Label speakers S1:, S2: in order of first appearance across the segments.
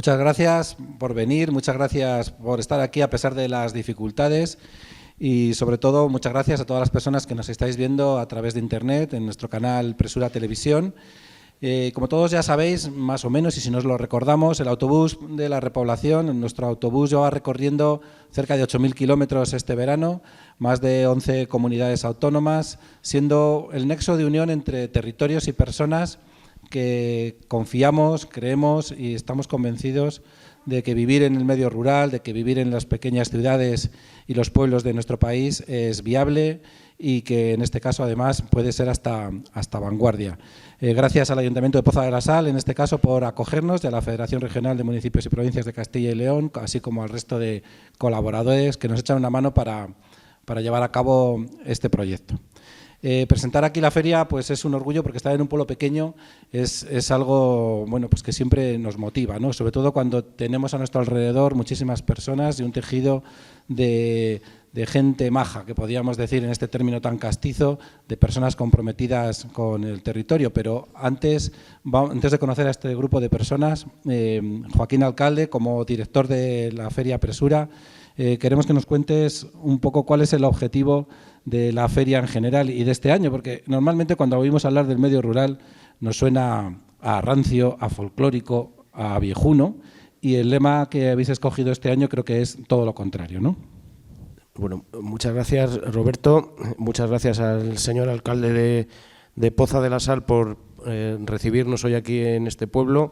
S1: muchas gracias por venir, muchas gracias por estar aquí a pesar de las dificultades y sobre todo muchas gracias a todas las personas que nos estáis viendo a través de internet en nuestro canal Presura Televisión. Como todos ya sabéis, más o menos, y si no os lo recordamos, el autobús de la repoblación, nuestro autobús lleva recorriendo cerca de 8.000 kilómetros este verano, más de 11 comunidades autónomas, siendo el nexo de unión entre territorios y personas que confiamos, creemos y estamos convencidos de que vivir en el medio rural, de que vivir en las pequeñas ciudades y los pueblos de nuestro país es viable y que en este caso además puede ser hasta vanguardia. Gracias al Ayuntamiento de Poza de la Sal, en este caso, por acogernos, y a la Federación Regional de Municipios y Provincias de Castilla y León, así como al resto de colaboradores que nos echan una mano para llevar a cabo este proyecto. Presentar aquí la feria pues es un orgullo, porque estar en un pueblo pequeño es algo bueno, pues que siempre nos motiva, ¿no? Sobre todo cuando tenemos a nuestro alrededor muchísimas personas y un tejido de gente maja, que podríamos decir en este término tan castizo, de personas comprometidas con el territorio. Pero antes de conocer a este grupo de personas, Joaquín Alcalde, como director de la Feria Presura, queremos que nos cuentes un poco cuál es el objetivo de la feria en general y de este año, porque normalmente cuando oímos hablar del medio rural nos suena a rancio, a folclórico, a viejuno, y el lema que habéis escogido este año creo que es todo lo contrario, ¿no?
S2: Bueno, muchas gracias, Roberto. Muchas gracias al señor alcalde de Poza de la Sal por recibirnos hoy aquí en este pueblo.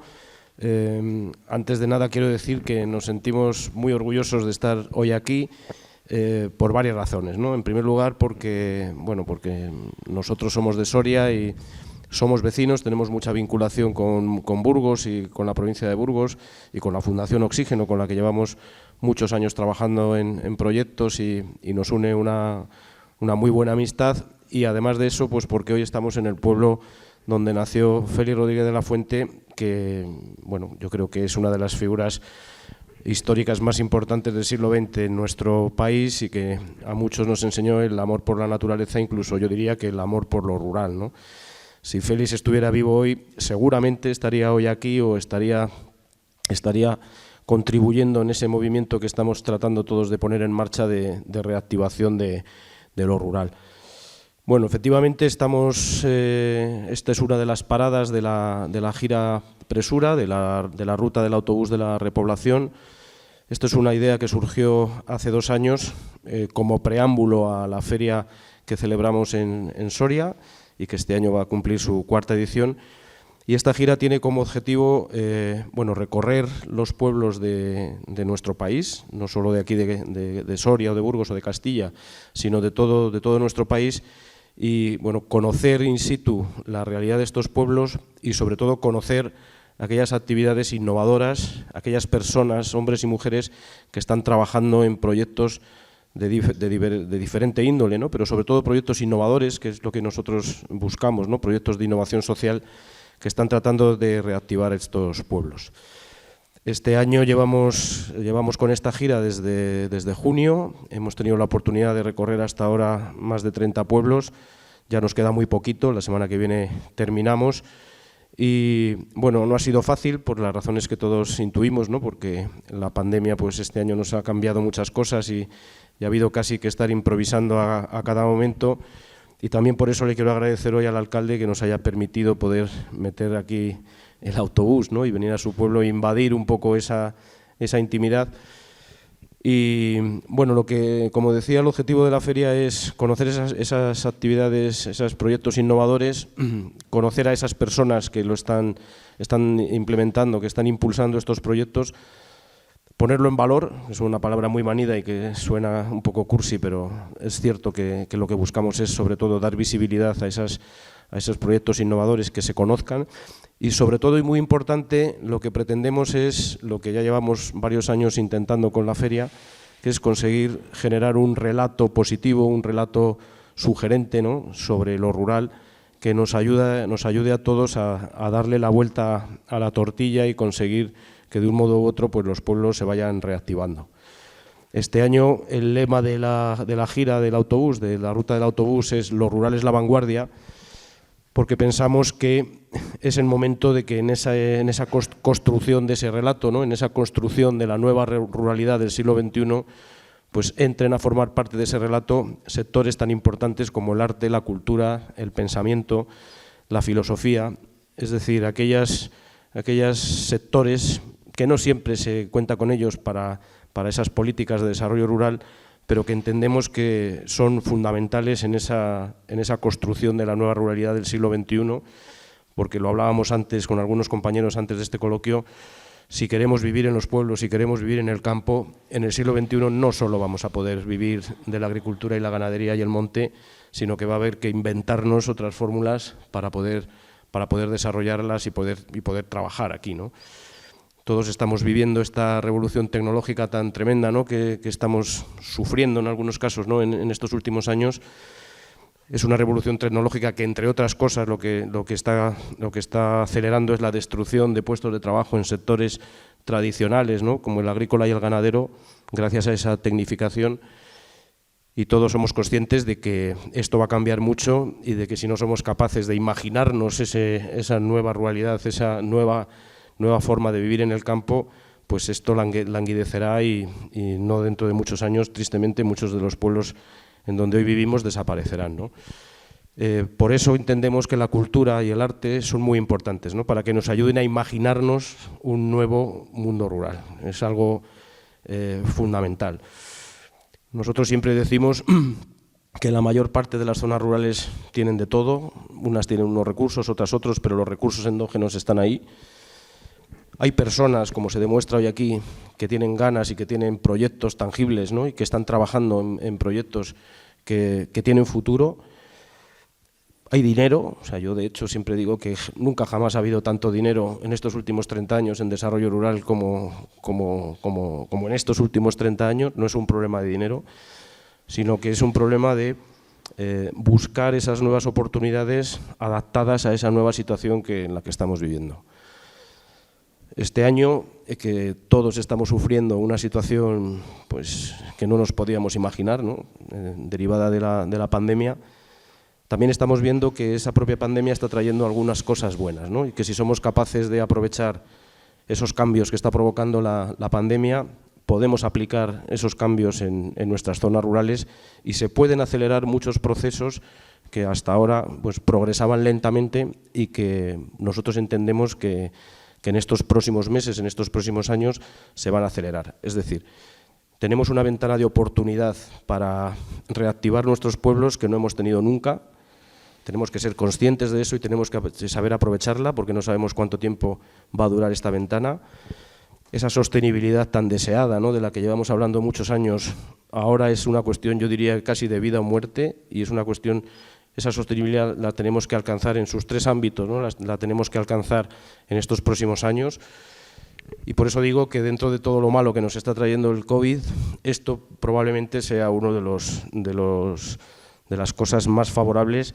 S2: Antes de nada quiero decir que nos sentimos muy orgullosos de estar hoy aquí por varias razones, ¿no? En primer lugar porque nosotros somos de Soria y somos vecinos, tenemos mucha vinculación con Burgos y con la provincia de Burgos y con la Fundación Oxígeno, con la que llevamos muchos años trabajando en proyectos y nos une una muy buena amistad. Y además de eso, pues porque hoy estamos en el pueblo donde nació Félix Rodríguez de la Fuente, que bueno, yo creo que es una de las figuras históricas más importantes del siglo XX en nuestro país y que a muchos nos enseñó el amor por la naturaleza, incluso yo diría que el amor por lo rural, ¿no? Si Félix estuviera vivo hoy, seguramente estaría hoy aquí o estaría contribuyendo en ese movimiento que estamos tratando todos de poner en marcha de reactivación de lo rural. Bueno, efectivamente esta es una de las paradas de la gira Presura, de la ruta del autobús de la repoblación. Esto es una idea que surgió hace 2 años como preámbulo a la feria que celebramos en Soria y que este año va a cumplir su 4ª edición. Y esta gira tiene como objetivo recorrer los pueblos de nuestro país, no solo de aquí de Soria o de Burgos o de Castilla, sino de todo nuestro país, y bueno, conocer in situ la realidad de estos pueblos y sobre todo conocer aquellas actividades innovadoras, aquellas personas, hombres y mujeres que están trabajando en proyectos de diferente índole, ¿no? Pero sobre todo proyectos innovadores, que es lo que nosotros buscamos, ¿no? Proyectos de innovación social que están tratando de reactivar estos pueblos. Este año llevamos con esta gira desde junio, hemos tenido la oportunidad de recorrer hasta ahora más de 30 pueblos, ya nos queda muy poquito, la semana que viene terminamos y bueno, no ha sido fácil por las razones que todos intuimos, ¿no? Porque la pandemia pues este año nos ha cambiado muchas cosas y ha habido casi que estar improvisando a cada momento. Y también por eso le quiero agradecer hoy al alcalde que nos haya permitido poder meter aquí el autobús, ¿no? Y venir a su pueblo e invadir un poco esa intimidad. Y bueno, como decía, el objetivo de la feria es conocer esas actividades, esos proyectos innovadores, conocer a esas personas que lo están implementando, que están impulsando estos proyectos, ponerlo en valor, es una palabra muy manida y que suena un poco cursi, pero es cierto que lo que buscamos es sobre todo dar visibilidad a esos proyectos innovadores, que se conozcan y sobre todo, y muy importante, lo que pretendemos es lo que ya llevamos varios años intentando con la feria, que es conseguir generar un relato positivo, un relato sugerente, ¿no? Sobre lo rural, que nos ayude a todos a darle la vuelta a la tortilla y conseguir que de un modo u otro pues los pueblos se vayan reactivando. Este año el lema de la gira del autobús, de la ruta del autobús, es "Lo rural es la vanguardia", porque pensamos que es el momento de que en esa construcción de ese relato, ¿no? En esa construcción de la nueva ruralidad del siglo XXI, pues entren a formar parte de ese relato sectores tan importantes como el arte, la cultura, el pensamiento, la filosofía, es decir, aquellos sectores que no siempre se cuenta con ellos para esas políticas de desarrollo rural, pero que entendemos que son fundamentales en esa construcción de la nueva ruralidad del siglo XXI, porque lo hablábamos antes con algunos compañeros antes de este coloquio. Si queremos vivir en los pueblos, si queremos vivir en el campo, en el siglo XXI no solo vamos a poder vivir de la agricultura y la ganadería y el monte, sino que va a haber que inventarnos otras fórmulas para poder desarrollarlas y poder trabajar aquí, ¿no? Todos estamos viviendo esta revolución tecnológica tan tremenda, ¿no? que estamos sufriendo en algunos casos, ¿no? en estos últimos años. Es una revolución tecnológica que, entre otras cosas, lo que está acelerando es la destrucción de puestos de trabajo en sectores tradicionales, ¿no? Como el agrícola y el ganadero, gracias a esa tecnificación. Y todos somos conscientes de que esto va a cambiar mucho y de que si no somos capaces de imaginarnos esa nueva ruralidad, esa nueva forma de vivir en el campo, pues esto languidecerá y no dentro de muchos años, tristemente, muchos de los pueblos en donde hoy vivimos desaparecerán, ¿no? Por eso entendemos que la cultura y el arte son muy importantes, ¿no? Para que nos ayuden a imaginarnos un nuevo mundo rural. Es algo fundamental. Nosotros siempre decimos que la mayor parte de las zonas rurales tienen de todo, unas tienen unos recursos, otras otros, pero los recursos endógenos están ahí. Hay personas, como se demuestra hoy aquí, que tienen ganas y que tienen proyectos tangibles, ¿no? Y que están trabajando en proyectos que tienen futuro. Hay dinero, o sea, yo de hecho siempre digo que nunca jamás ha habido tanto dinero en estos últimos 30 años en desarrollo rural como en estos últimos 30 años. No es un problema de dinero, sino que es un problema de buscar esas nuevas oportunidades adaptadas a esa nueva situación en la que estamos viviendo. Este año, que todos estamos sufriendo una situación pues, que no nos podíamos imaginar, ¿no? Derivada de la pandemia, también estamos viendo que esa propia pandemia está trayendo algunas cosas buenas, ¿no? Y que si somos capaces de aprovechar esos cambios que está provocando la pandemia, podemos aplicar esos cambios en nuestras zonas rurales y se pueden acelerar muchos procesos que hasta ahora pues, progresaban lentamente y que nosotros entendemos que en estos próximos meses, en estos próximos años, se van a acelerar. Es decir, tenemos una ventana de oportunidad para reactivar nuestros pueblos que no hemos tenido nunca. Tenemos que ser conscientes de eso y tenemos que saber aprovecharla porque no sabemos cuánto tiempo va a durar esta ventana. Esa sostenibilidad tan deseada, ¿no? De la que llevamos hablando muchos años, ahora es una cuestión, yo diría, casi de vida o muerte, y es una cuestión. Esa sostenibilidad la tenemos que alcanzar en sus tres ámbitos, ¿no? La tenemos que alcanzar en estos próximos años y por eso digo que dentro de todo lo malo que nos está trayendo el COVID, esto probablemente sea uno de las cosas más favorables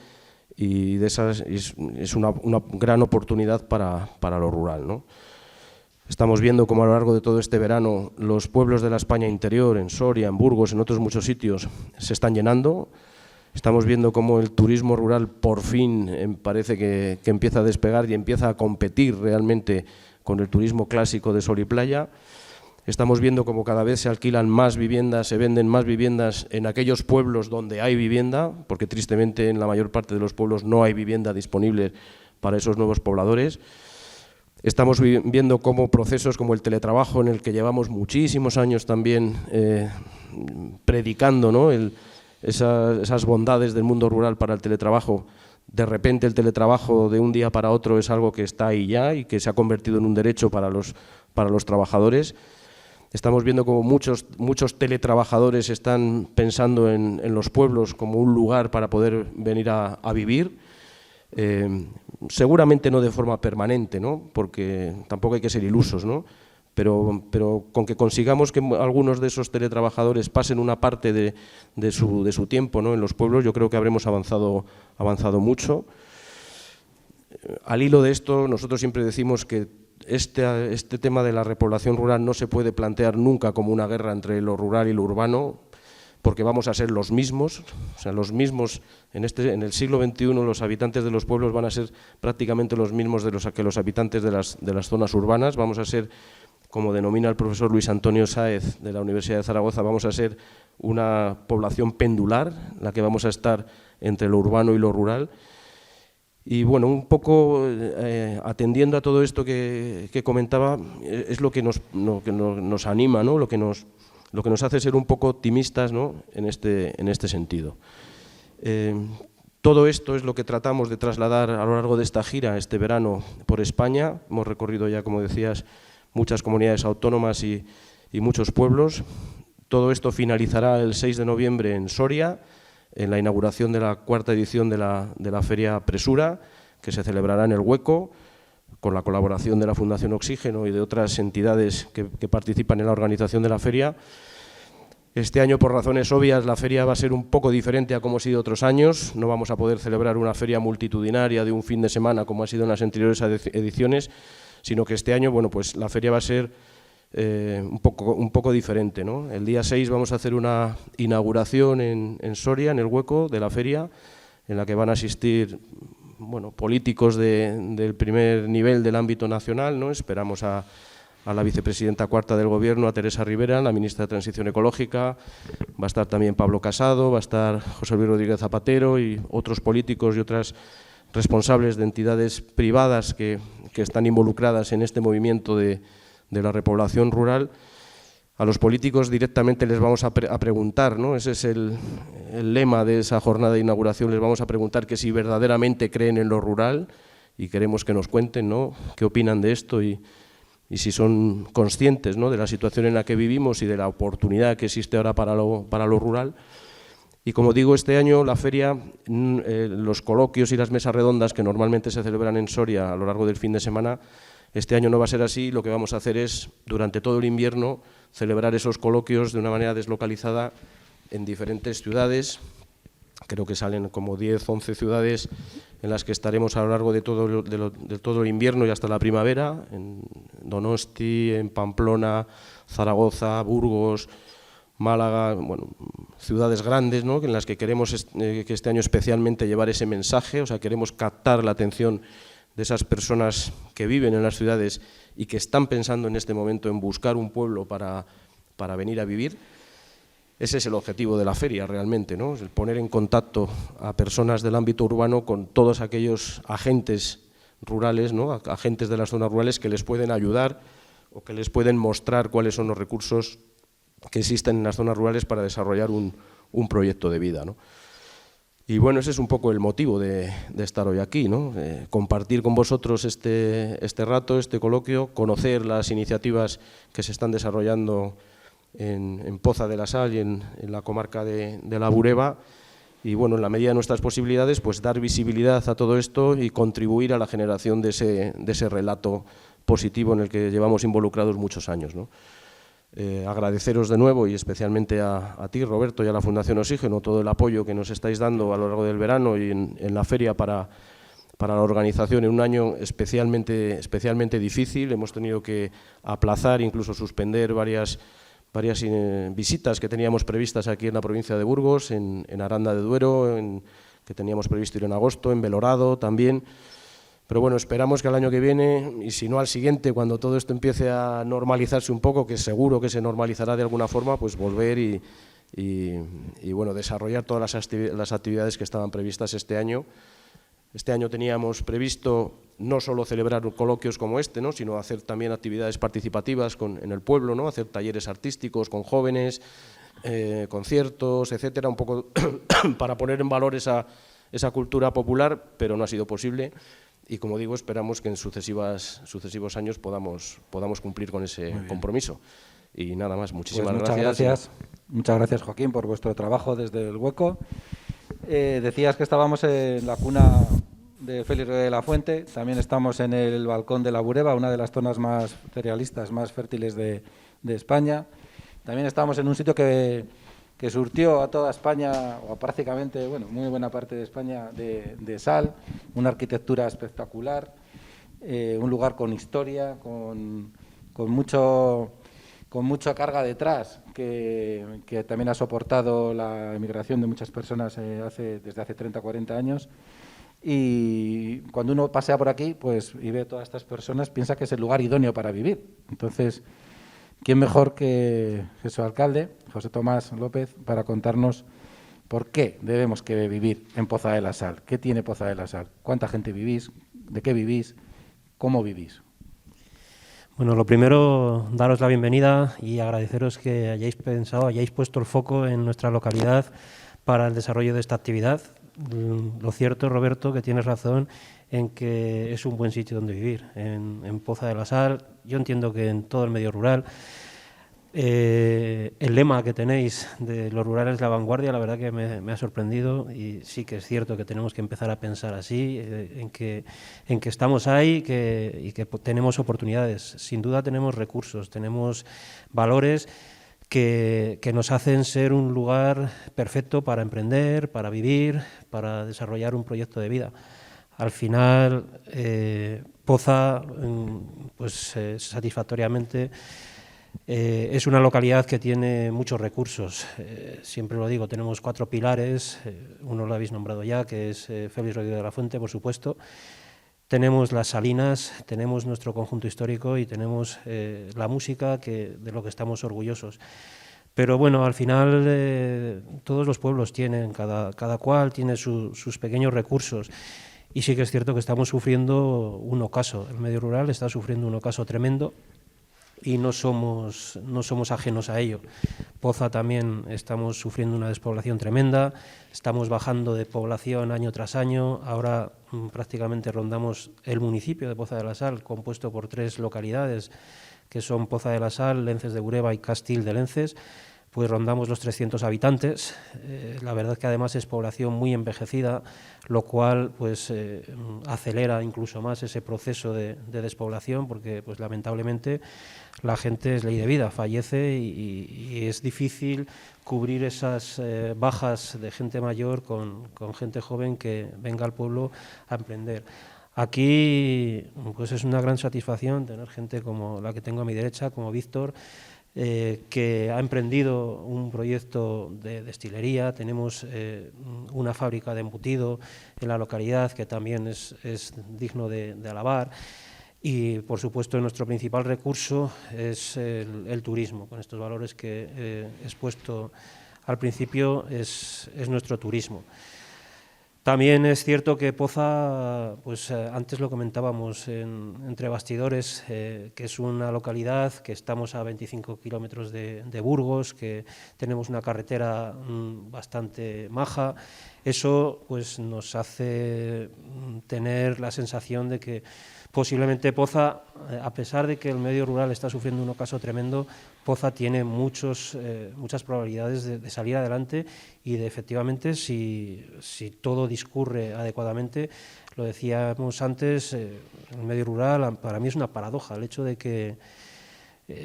S2: y de esas es una gran oportunidad para lo rural, ¿no? Estamos viendo cómo a lo largo de todo este verano los pueblos de la España interior, en Soria, en Burgos, en otros muchos sitios, se están llenando. Estamos viendo cómo el turismo rural por fin parece que empieza a despegar y empieza a competir realmente con el turismo clásico de sol y playa. Estamos viendo cómo cada vez se alquilan más viviendas, se venden más viviendas en aquellos pueblos donde hay vivienda, porque tristemente en la mayor parte de los pueblos no hay vivienda disponible para esos nuevos pobladores. Estamos viendo cómo procesos como el teletrabajo, en el que llevamos muchísimos años también predicando, ¿no? Esas bondades del mundo rural para el teletrabajo, de repente el teletrabajo de un día para otro es algo que está ahí ya y que se ha convertido en un derecho para los trabajadores. Estamos viendo como muchos teletrabajadores están pensando en los pueblos como un lugar para poder venir a vivir, seguramente no de forma permanente, ¿no? Porque tampoco hay que ser ilusos, ¿no? Pero con que consigamos que algunos de esos teletrabajadores pasen una parte de su tiempo, ¿no? En los pueblos, yo creo que habremos avanzado mucho. Al hilo de esto, nosotros siempre decimos que este tema de la repoblación rural no se puede plantear nunca como una guerra entre lo rural y lo urbano, porque vamos a ser los mismos, o sea, los mismos en el siglo XXI los habitantes de los pueblos van a ser prácticamente los mismos que los habitantes de las zonas urbanas. Vamos a ser, como denomina el profesor Luis Antonio Sáez de la Universidad de Zaragoza, vamos a ser una población pendular, la que vamos a estar entre lo urbano y lo rural. Y bueno, un poco atendiendo a todo esto que comentaba, es lo que nos anima, ¿no? Lo que nos hace ser un poco optimistas, ¿no? en este sentido. Todo esto es lo que tratamos de trasladar a lo largo de esta gira, este verano, por España. Hemos recorrido ya, como decías, muchas comunidades autónomas y muchos pueblos. Todo esto finalizará el 6 de noviembre en Soria, en la inauguración de la 4ª edición de la Feria Presura, que se celebrará en El Hueco, con la colaboración de la Fundación Oxígeno y de otras entidades que participan en la organización de la feria. Este año, por razones obvias, la feria va a ser un poco diferente a como ha sido otros años. No vamos a poder celebrar una feria multitudinaria de un fin de semana como ha sido en las anteriores ediciones, sino que este año, bueno, pues la feria va a ser un poco diferente, ¿no? El día 6 vamos a hacer una inauguración en Soria, en El Hueco, de la feria, en la que van a asistir, bueno, políticos del primer nivel del ámbito nacional, ¿no? Esperamos a la vicepresidenta cuarta del Gobierno, a Teresa Rivera, la ministra de Transición Ecológica, va a estar también Pablo Casado, va a estar José Luis Rodríguez Zapatero y otros políticos y otras responsables de entidades privadas que están involucradas en este movimiento de la repoblación rural. A los políticos directamente les vamos a preguntar, ¿no? Ese es el lema de esa jornada de inauguración, les vamos a preguntar que si verdaderamente creen en lo rural y queremos que nos cuenten, ¿no? Qué opinan de esto y si son conscientes, ¿no? De la situación en la que vivimos y de la oportunidad que existe ahora para lo rural. Y como digo, este año la feria, los coloquios y las mesas redondas que normalmente se celebran en Soria a lo largo del fin de semana, este año no va a ser así. Lo que vamos a hacer es, durante todo el invierno, celebrar esos coloquios de una manera deslocalizada en diferentes ciudades. Creo que salen como 10, 11 ciudades en las que estaremos a lo largo de todo el invierno y hasta la primavera, en Donosti, en Pamplona, Zaragoza, Burgos, Málaga, bueno, ciudades grandes, ¿no? En las que queremos que este año especialmente llevar ese mensaje, o sea, queremos captar la atención de esas personas que viven en las ciudades y que están pensando en este momento en buscar un pueblo para venir a vivir. Ese es el objetivo de la feria realmente, ¿no? El poner en contacto a personas del ámbito urbano con todos aquellos agentes rurales, ¿no? Agentes de las zonas rurales que les pueden ayudar o que les pueden mostrar cuáles son los recursos que existen en las zonas rurales para desarrollar un proyecto de vida, ¿no? Y bueno, ese es un poco el motivo de estar hoy aquí, ¿no? Compartir con vosotros este rato, este coloquio, conocer las iniciativas que se están desarrollando en Poza de la Sal y en la comarca de la Bureba, y bueno, en la medida de nuestras posibilidades, pues dar visibilidad a todo esto y contribuir a la generación de ese relato positivo en el que llevamos involucrados muchos años, ¿no? Agradeceros de nuevo y especialmente a ti, Roberto, y a la Fundación Oxígeno todo el apoyo que nos estáis dando a lo largo del verano y en la feria para la organización en un año especialmente difícil. Hemos tenido que aplazar, incluso suspender varias visitas que teníamos previstas aquí en la provincia de Burgos, en Aranda de Duero, que teníamos previsto ir en agosto, en Belorado también. Pero bueno, esperamos que al año que viene, y si no al siguiente, cuando todo esto empiece a normalizarse un poco, que seguro que se normalizará de alguna forma, pues volver y bueno, desarrollar todas las actividades que estaban previstas este año. Este año teníamos previsto no solo celebrar coloquios como este, ¿no? Sino hacer también actividades participativas en el pueblo, ¿no? Hacer talleres artísticos con jóvenes, conciertos, etcétera, un poco para poner en valor esa cultura popular, pero no ha sido posible. Y como digo, esperamos que en sucesivos años podamos cumplir con ese compromiso. Y nada más, muchísimas gracias.
S1: Muchas gracias, Joaquín, por vuestro trabajo desde El Hueco. Decías que estábamos en la cuna de Félix de la Fuente, también estamos en el balcón de la Bureba, una de las zonas más cerealistas, más fértiles de España. También estamos en un sitio que surtió a toda España, o prácticamente, bueno, muy buena parte de España, de sal, una arquitectura espectacular, un lugar con historia, con mucho con mucha carga detrás, que también ha soportado la emigración de muchas personas desde hace 30 o 40 años. Y cuando uno pasea por aquí pues y ve a todas estas personas, piensa que es el lugar idóneo para vivir. Entonces, ¿quién mejor que su alcalde, José Tomás López, para contarnos por qué debemos que vivir en Poza de la Sal? ¿Qué tiene Poza de la Sal? ¿Cuánta gente vivís? ¿De qué vivís? ¿Cómo vivís?
S3: Bueno, lo primero, daros la bienvenida y agradeceros que hayáis puesto el foco en nuestra localidad para el desarrollo de esta actividad. Lo cierto, Roberto, que tienes razón en que es un buen sitio donde vivir, en Poza de la Sal. Yo entiendo que en todo el medio rural. El lema que tenéis de los rurales es la vanguardia, la verdad que me ha sorprendido, y sí que es cierto que tenemos que empezar a pensar así, en que estamos ahí y que tenemos oportunidades. Sin duda tenemos recursos, tenemos valores que nos hacen ser un lugar perfecto para emprender, para vivir, para desarrollar un proyecto de vida. Al final, Poza, pues satisfactoriamente, es una localidad que tiene muchos recursos. Siempre lo digo, tenemos 4 pilares, uno lo habéis nombrado ya, que es Félix Rodríguez de la Fuente, por supuesto. Tenemos las salinas, tenemos nuestro conjunto histórico y tenemos la música, de lo que estamos orgullosos. Pero bueno, al final todos los pueblos tienen, cada cual tiene sus pequeños recursos. Y sí que es cierto que estamos sufriendo un ocaso. El medio rural está sufriendo un ocaso tremendo y no somos ajenos a ello. Poza también estamos sufriendo una despoblación tremenda, estamos bajando de población año tras año. Ahora prácticamente rondamos el municipio de Poza de la Sal, compuesto por 3 localidades, que son Poza de la Sal, Lences de Bureba y Castil de Lences. Pues rondamos los 300 habitantes. La verdad que además es población muy envejecida, lo cual pues acelera incluso más ese proceso de despoblación, porque pues lamentablemente la gente es ley de vida, fallece y es difícil cubrir esas bajas de gente mayor con gente joven que venga al pueblo a emprender. Aquí pues es una gran satisfacción tener gente como la que tengo a mi derecha, como Víctor, que ha emprendido un proyecto de destilería. Tenemos una fábrica de embutido en la localidad que también es digno de alabar. Y, por supuesto, nuestro principal recurso es el turismo. Con estos valores que he expuesto al principio, es nuestro turismo. También es cierto que Poza, pues antes lo comentábamos entre bastidores, que es una localidad que estamos a 25 kilómetros de Burgos, que tenemos una carretera bastante maja. Eso pues nos hace tener la sensación de que posiblemente Poza, a pesar de que el medio rural está sufriendo un ocaso tremendo, Poza tiene muchas probabilidades de salir adelante y de, efectivamente, si todo discurre adecuadamente. Lo decíamos antes, el medio rural para mí es una paradoja, el hecho de que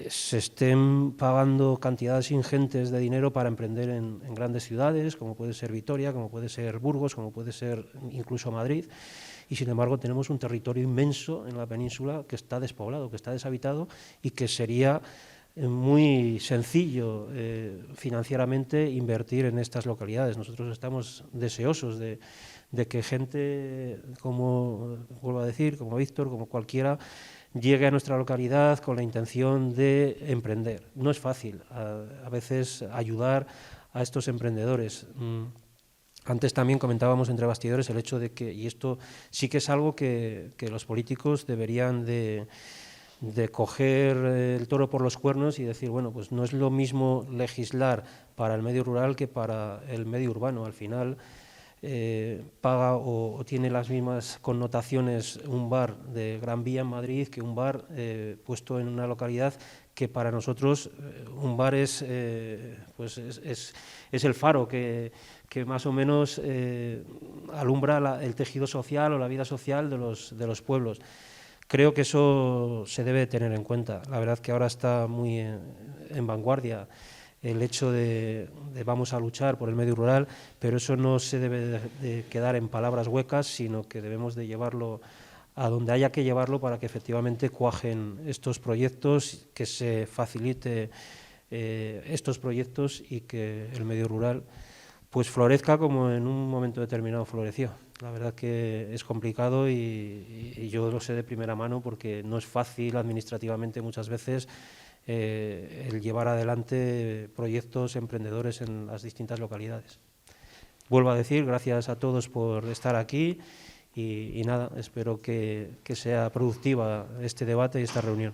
S3: se estén pagando cantidades ingentes de dinero para emprender en grandes ciudades, como puede ser Vitoria, como puede ser Burgos, como puede ser incluso Madrid, y sin embargo tenemos un territorio inmenso en la península que está despoblado, que está deshabitado y que sería muy sencillo financieramente invertir en estas localidades. Nosotros estamos deseosos de que gente, como vuelvo a decir, como Víctor, como cualquiera, llegue a nuestra localidad con la intención de emprender. No es fácil a veces ayudar a estos emprendedores. Antes también comentábamos entre bastidores el hecho de que, y esto sí que es algo que los políticos deberían de coger el toro por los cuernos y decir, bueno, pues no es lo mismo legislar para el medio rural que para el medio urbano. Al final paga o tiene las mismas connotaciones un bar de Gran Vía en Madrid que un bar puesto en una localidad que para nosotros un bar es el faro que más o menos alumbra el tejido social o la vida social de los pueblos. Creo que eso se debe tener en cuenta. La verdad que ahora está muy en vanguardia el hecho de vamos a luchar por el medio rural, pero eso no se debe de quedar en palabras huecas, sino que debemos de llevarlo a donde haya que llevarlo para que efectivamente cuajen estos proyectos, que se facilite estos proyectos y que el medio rural pues florezca como en un momento determinado floreció. La verdad que es complicado y yo lo sé de primera mano porque no es fácil administrativamente muchas veces el llevar adelante proyectos emprendedores en las distintas localidades. Vuelvo a decir, gracias a todos por estar aquí y nada, espero que sea productiva este debate y esta reunión.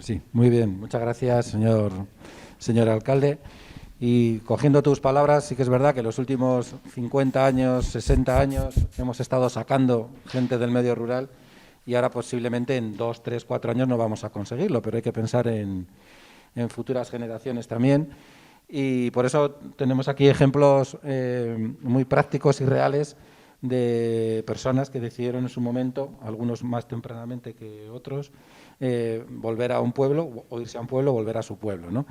S1: Sí, muy bien. Muchas gracias, señor alcalde. Y cogiendo tus palabras, sí que es verdad que los últimos 50 años, 60 años, hemos estado sacando gente del medio rural y ahora posiblemente en 2, 3, 4 años no vamos a conseguirlo, pero hay que pensar en futuras generaciones también. Y por eso tenemos aquí ejemplos muy prácticos y reales de personas que decidieron en su momento, algunos más tempranamente que otros, volver a un pueblo, o irse a un pueblo, volver a su pueblo, ¿no?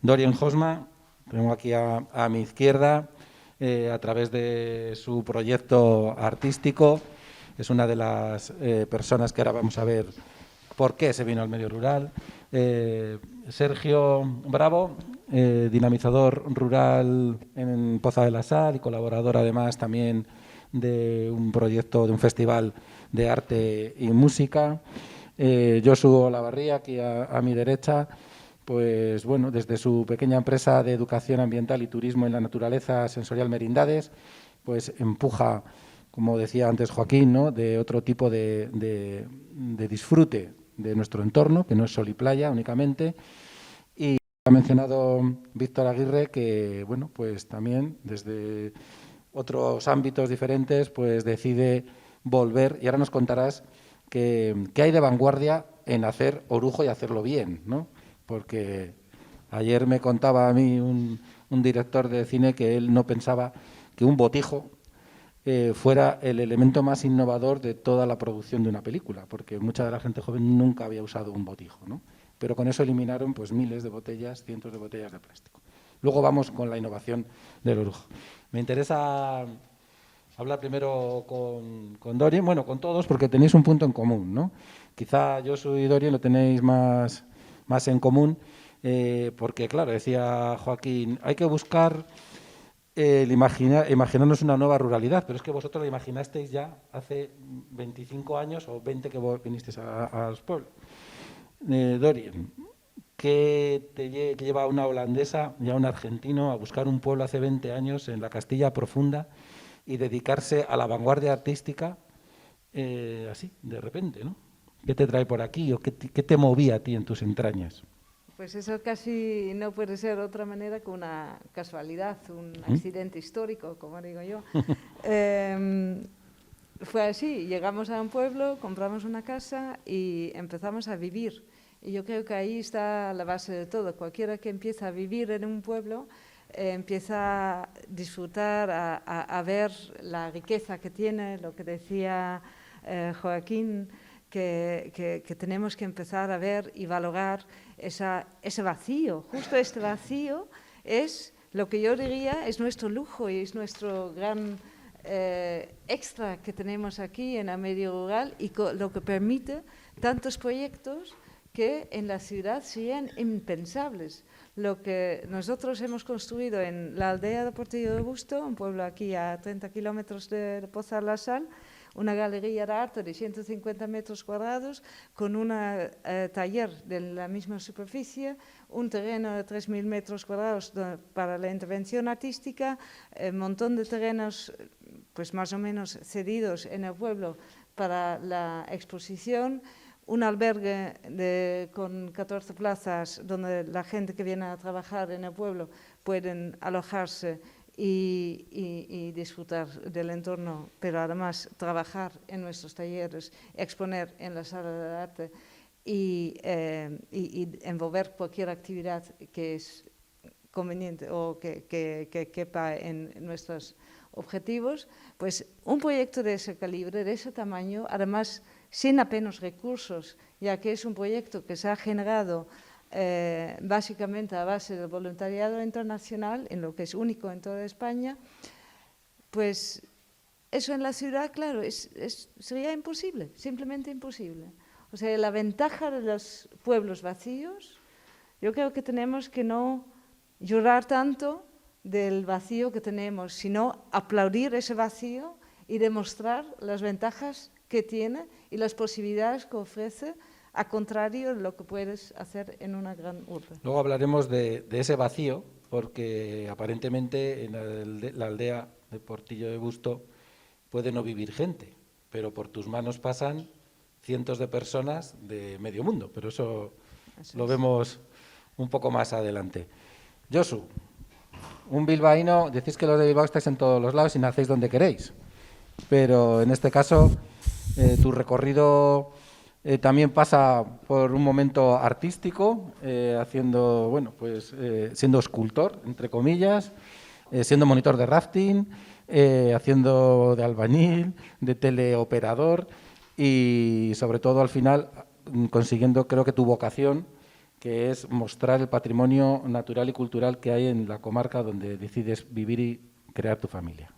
S1: Dorian Hosma, tengo aquí a mi izquierda, a través de su proyecto artístico, es una de las personas que ahora vamos a ver por qué se vino al medio rural. Sergio Bravo, dinamizador rural en Poza de la Sal y colaborador además también de un proyecto, de un festival de arte y música. Josu Olavarría, aquí a mi derecha, pues bueno, desde su pequeña empresa de educación ambiental y turismo en la naturaleza Sensorial Merindades, pues empuja, como decía antes Joaquín, ¿no?, de otro tipo de disfrute de nuestro entorno, que no es sol y playa únicamente. Y ha mencionado Víctor Aguirre que, bueno, pues también desde otros ámbitos diferentes, pues decide volver, y ahora nos contarás qué hay de vanguardia en hacer orujo y hacerlo bien, ¿no? Porque ayer me contaba a mí un director de cine que él no pensaba que un botijo fuera el elemento más innovador de toda la producción de una película, porque mucha de la gente joven nunca había usado un botijo, ¿no? Pero con eso eliminaron pues miles de botellas, cientos de botellas de plástico. Luego vamos con la innovación del orujo. Me interesa hablar primero con Dorian, bueno, con todos, porque tenéis un punto en común, ¿no? Quizá yo soy Dorian, lo tenéis más en común, porque, claro, decía Joaquín, hay que buscar imaginarnos una nueva ruralidad, pero es que vosotros la imaginasteis ya hace 25 años o 20 que vos vinisteis a los pueblos. Dorian, ¿qué lleva a una holandesa y a un argentino a buscar un pueblo hace 20 años en la Castilla profunda y dedicarse a la vanguardia artística así, de repente, ¿no? ¿Qué te trae por aquí o qué te movía a ti en tus entrañas?
S4: Pues eso casi no puede ser de otra manera que una casualidad, un accidente histórico, como digo yo. Fue así, llegamos a un pueblo, compramos una casa y empezamos a vivir. Y yo creo que ahí está la base de todo. Cualquiera que empieza a vivir en un pueblo empieza a disfrutar, a ver la riqueza que tiene, lo que decía Joaquín, que tenemos que empezar a ver y valorar ese vacío. Justo este vacío es lo que yo diría es nuestro lujo y es nuestro gran extra que tenemos aquí en el medio rural y lo que permite tantos proyectos que en la ciudad serían impensables. Lo que nosotros hemos construido en la aldea de Portillo de Busto, un pueblo aquí a 30 kilómetros de Poza de la Sal, una galería de arte de 150 metros cuadrados con un taller de la misma superficie, un terreno de 3.000 metros cuadrados para la intervención artística, un montón de terrenos pues más o menos cedidos en el pueblo para la exposición, un albergue con 14 plazas donde la gente que viene a trabajar en el pueblo pueden alojarse y disfrutar del entorno, pero además trabajar en nuestros talleres, exponer en la sala de arte y envolver cualquier actividad que es conveniente o que quepa en nuestros objetivos. Pues un proyecto de ese calibre, de ese tamaño, además sin apenas recursos, ya que es un proyecto que se ha generado básicamente a base del voluntariado internacional, en lo que es único en toda España, pues eso en la ciudad, claro, sería imposible, simplemente imposible. O sea, la ventaja de los pueblos vacíos, yo creo que tenemos que no llorar tanto del vacío que tenemos, sino aplaudir ese vacío y demostrar las ventajas que tiene y las posibilidades que ofrece, a contrario de lo que puedes hacer en una gran urbe.
S1: Luego hablaremos de ese vacío, porque aparentemente en la aldea de Portillo de Busto puede no vivir gente, pero por tus manos pasan cientos de personas de medio mundo, pero eso lo vemos un poco más adelante. Josu, un bilbaíno, decís que los de Bilbao estáis en todos los lados y nacéis donde queréis, pero en este caso tu recorrido también pasa por un momento artístico, haciendo, bueno, pues siendo escultor, entre comillas, siendo monitor de rafting, haciendo de albañil, de teleoperador y sobre todo al final consiguiendo, creo que tu vocación, que es mostrar el patrimonio natural y cultural que hay en la comarca donde decides vivir y crear tu familia.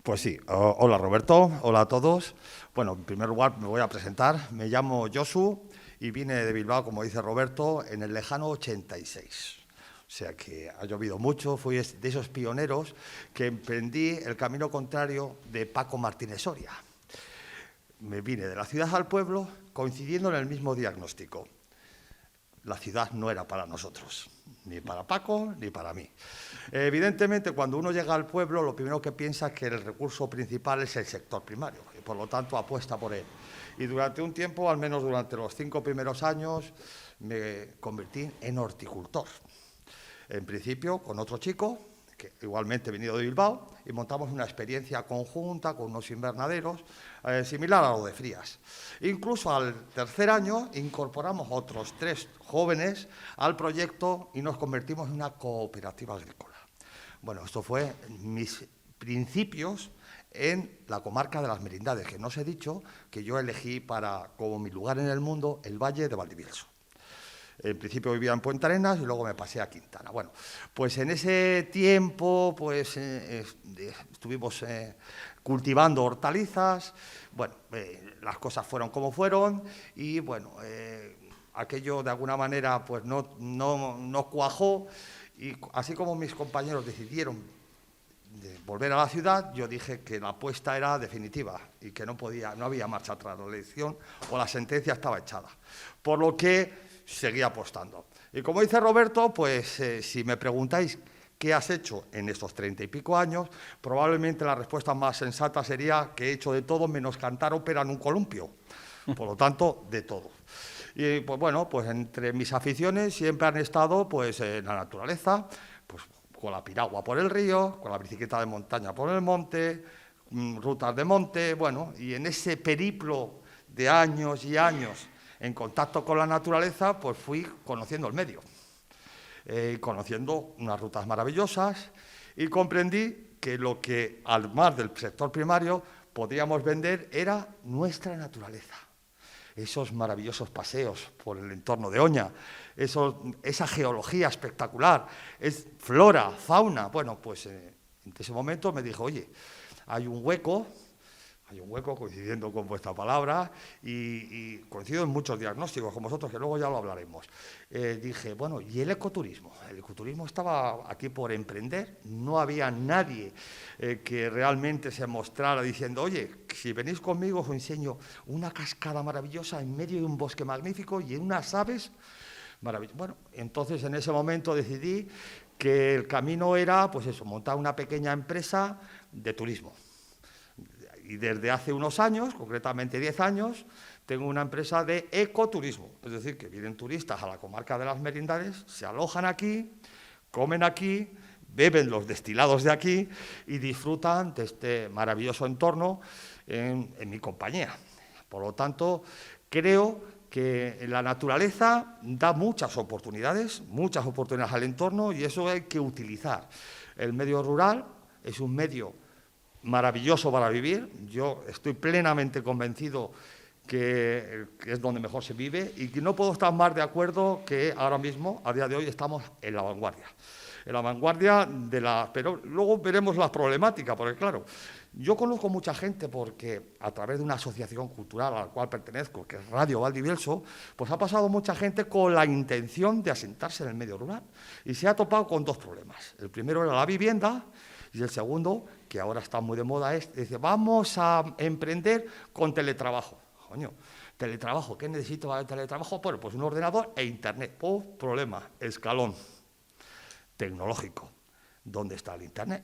S5: Pues sí, hola Roberto, hola a todos. Bueno, en primer lugar me voy a presentar, me llamo Josu y vine de Bilbao, como dice Roberto, en el lejano 86. O sea que ha llovido mucho, fui de esos pioneros que emprendí el camino contrario de Paco Martínez Soria. Me vine de la ciudad al pueblo coincidiendo en el mismo diagnóstico. La ciudad no era para nosotros, ni para Paco ni para mí. Evidentemente, cuando uno llega al pueblo, lo primero que piensa es que el recurso principal es el sector primario y, por lo tanto, apuesta por él. Y durante un tiempo, al menos durante los 5 primeros años, me convertí en horticultor. En principio, con otro chico, que igualmente he venido de Bilbao, y montamos una experiencia conjunta con unos invernaderos, similar a lo de Frías. Incluso al tercer año incorporamos otros 3 jóvenes al proyecto y nos convertimos en una cooperativa agrícola. Bueno, esto fue mis principios en la comarca de las Merindades, que no os he dicho que yo elegí como mi lugar en el mundo el Valle de Valdivielso. En principio vivía en Puente Arenas y luego me pasé a Quintana. Bueno, pues en ese tiempo pues, estuvimos cultivando hortalizas. Bueno, las cosas fueron como fueron y bueno, aquello de alguna manera pues no cuajó y así como mis compañeros decidieron volver a la ciudad, yo dije que la apuesta era definitiva y que no había marcha atrás. La elección o la sentencia estaba echada. Por lo que seguía apostando. Y como dice Roberto, pues si me preguntáis qué has hecho en estos 30 y pico años, probablemente la respuesta más sensata sería que he hecho de todo menos cantar ópera en un columpio. Por lo tanto, de todo. Y pues bueno, pues entre mis aficiones siempre han estado pues en la naturaleza, pues con la piragua por el río, con la bicicleta de montaña por el monte, rutas de monte, bueno, y en ese periplo de años y años en contacto con la naturaleza, pues fui conociendo el medio, conociendo unas rutas maravillosas y comprendí que lo que, al mar del sector primario, podíamos vender era nuestra naturaleza. Esos maravillosos paseos por el entorno de Oña, esa geología espectacular, es flora, fauna. Bueno, pues en ese momento me dijo, oye, hay un hueco coincidiendo con vuestra palabra y coincido en muchos diagnósticos con vosotros, que luego ya lo hablaremos. Dije, bueno, ¿y el ecoturismo? El ecoturismo estaba aquí por emprender, no había nadie que realmente se mostrara diciendo, oye, si venís conmigo os enseño una cascada maravillosa en medio de un bosque magnífico y unas aves maravillosas. Bueno, entonces en ese momento decidí que el camino era, pues eso, montar una pequeña empresa de turismo. Y desde hace unos años, concretamente 10 años, tengo una empresa de ecoturismo. Es decir, que vienen turistas a la comarca de las Merindades, se alojan aquí, comen aquí, beben los destilados de aquí y disfrutan de este maravilloso entorno en mi compañía. Por lo tanto, creo que la naturaleza da muchas oportunidades al entorno y eso hay que utilizar. El medio rural es un medio maravilloso para vivir. Yo estoy plenamente convencido que es donde mejor se vive y que no puedo estar más de acuerdo que ahora mismo, a día de hoy, estamos en la vanguardia. en la vanguardia de la... Pero luego veremos las problemáticas, porque claro, yo conozco mucha gente porque a través de una asociación cultural a la cual pertenezco, que es Radio Valdivielso, pues ha pasado mucha gente con la intención de asentarse en el medio rural y se ha topado con dos problemas. El primero era la vivienda y el segundo, que ahora está muy de moda, es, dice, vamos a emprender con teletrabajo. Coño, teletrabajo, ¿qué necesito para el teletrabajo? Bueno, pues un ordenador e internet. Problema, escalón tecnológico. ¿Dónde está el internet?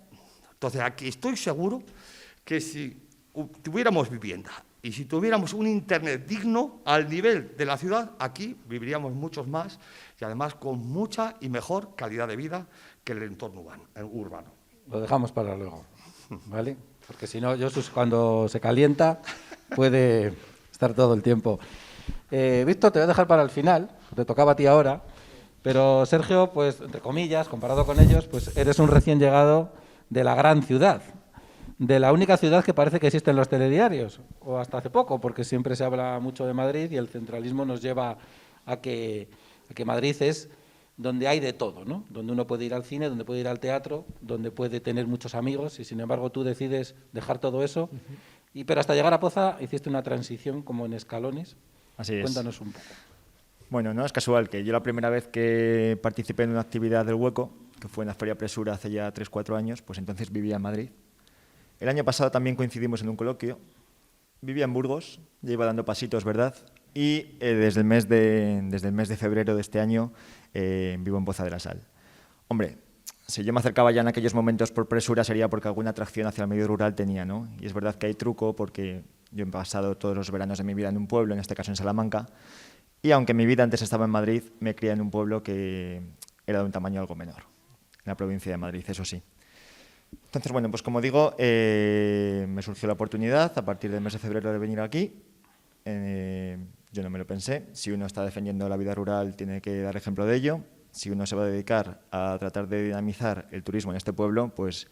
S5: Entonces, aquí estoy seguro que si tuviéramos vivienda y si tuviéramos un internet digno al nivel de la ciudad, aquí viviríamos muchos más y además con mucha y mejor calidad de vida que el entorno urbano.
S1: Lo dejamos para luego, ¿vale? Porque si no, Josu, cuando se calienta, puede estar todo el tiempo. Víctor, te voy a dejar para el final, te tocaba a ti ahora, pero Sergio, pues, entre comillas, comparado con ellos, pues eres un recién llegado de la gran ciudad, de la única ciudad que parece que existe en los telediarios, o hasta hace poco, porque siempre se habla mucho de Madrid y el centralismo nos lleva a que Madrid es donde hay de todo, ¿no? Donde uno puede ir al cine, donde puede ir al teatro, donde puede tener muchos amigos y sin embargo tú decides dejar todo eso. Pero hasta llegar a Poza hiciste una transición como en escalones.
S6: Así es.
S1: Cuéntanos un poco.
S6: Bueno, no es casual que yo la primera vez que participé en una actividad del Hueco, que fue en la Feria Presura hace ya 3-4 años, pues entonces vivía en Madrid. El año pasado también coincidimos en un coloquio. Vivía en Burgos, ya iba dando pasitos, ¿verdad? Y desde el mes de febrero de este año vivo en Poza de la Sal. Hombre, si yo me acercaba ya en aquellos momentos por Presura sería porque alguna atracción hacia el medio rural tenía, ¿no? Y es verdad que hay truco porque yo he pasado todos los veranos de mi vida en un pueblo, en este caso en Salamanca, y aunque mi vida antes estaba en Madrid, me crié en un pueblo que era de un tamaño algo menor, en la provincia de Madrid, eso sí. Entonces, bueno, pues como digo, me surgió la oportunidad a partir del mes de febrero de venir aquí. Yo no me lo pensé. Si uno está defendiendo la vida rural, tiene que dar ejemplo de ello. Si uno se va a dedicar a tratar de dinamizar el turismo en este pueblo, pues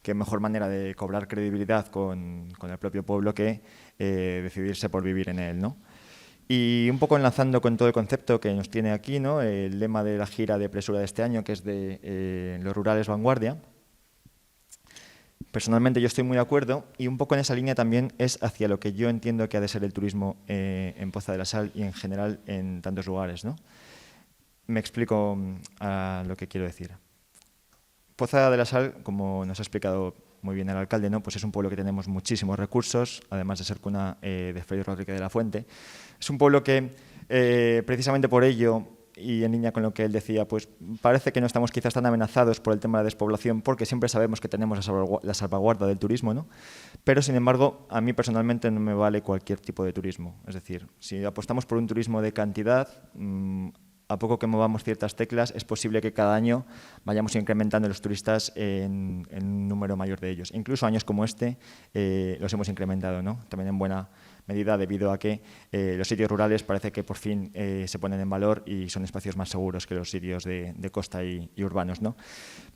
S6: qué mejor manera de cobrar credibilidad con el propio pueblo que decidirse por vivir en él, ¿no? Y un poco enlazando con todo el concepto que nos tiene aquí, ¿no? El lema de la gira de Presura de este año, que es de Lo rural es vanguardia. Personalmente yo estoy muy de acuerdo y un poco en esa línea también es hacia lo que yo entiendo que ha de ser el turismo en Poza de la Sal y en general en tantos lugares, ¿no? Me explico a lo que quiero decir. Poza de la Sal, como nos ha explicado muy bien el alcalde, ¿no? Pues es un pueblo que tenemos muchísimos recursos, además de ser cuna de Félix Rodríguez de la Fuente. Es un pueblo que precisamente por ello, y en línea con lo que él decía, pues parece que no estamos quizás tan amenazados por el tema de la despoblación, porque siempre sabemos que tenemos la salvaguarda del turismo, ¿no? Pero, sin embargo, a mí personalmente no me vale cualquier tipo de turismo. Es decir, si apostamos por un turismo de cantidad, a poco que movamos ciertas teclas, es posible que cada año vayamos incrementando los turistas en un número mayor de ellos. Incluso años como este los hemos incrementado, ¿no? También en buena medida debido a que los sitios rurales parece que por fin se ponen en valor y son espacios más seguros que los sitios de costa y urbanos, ¿no?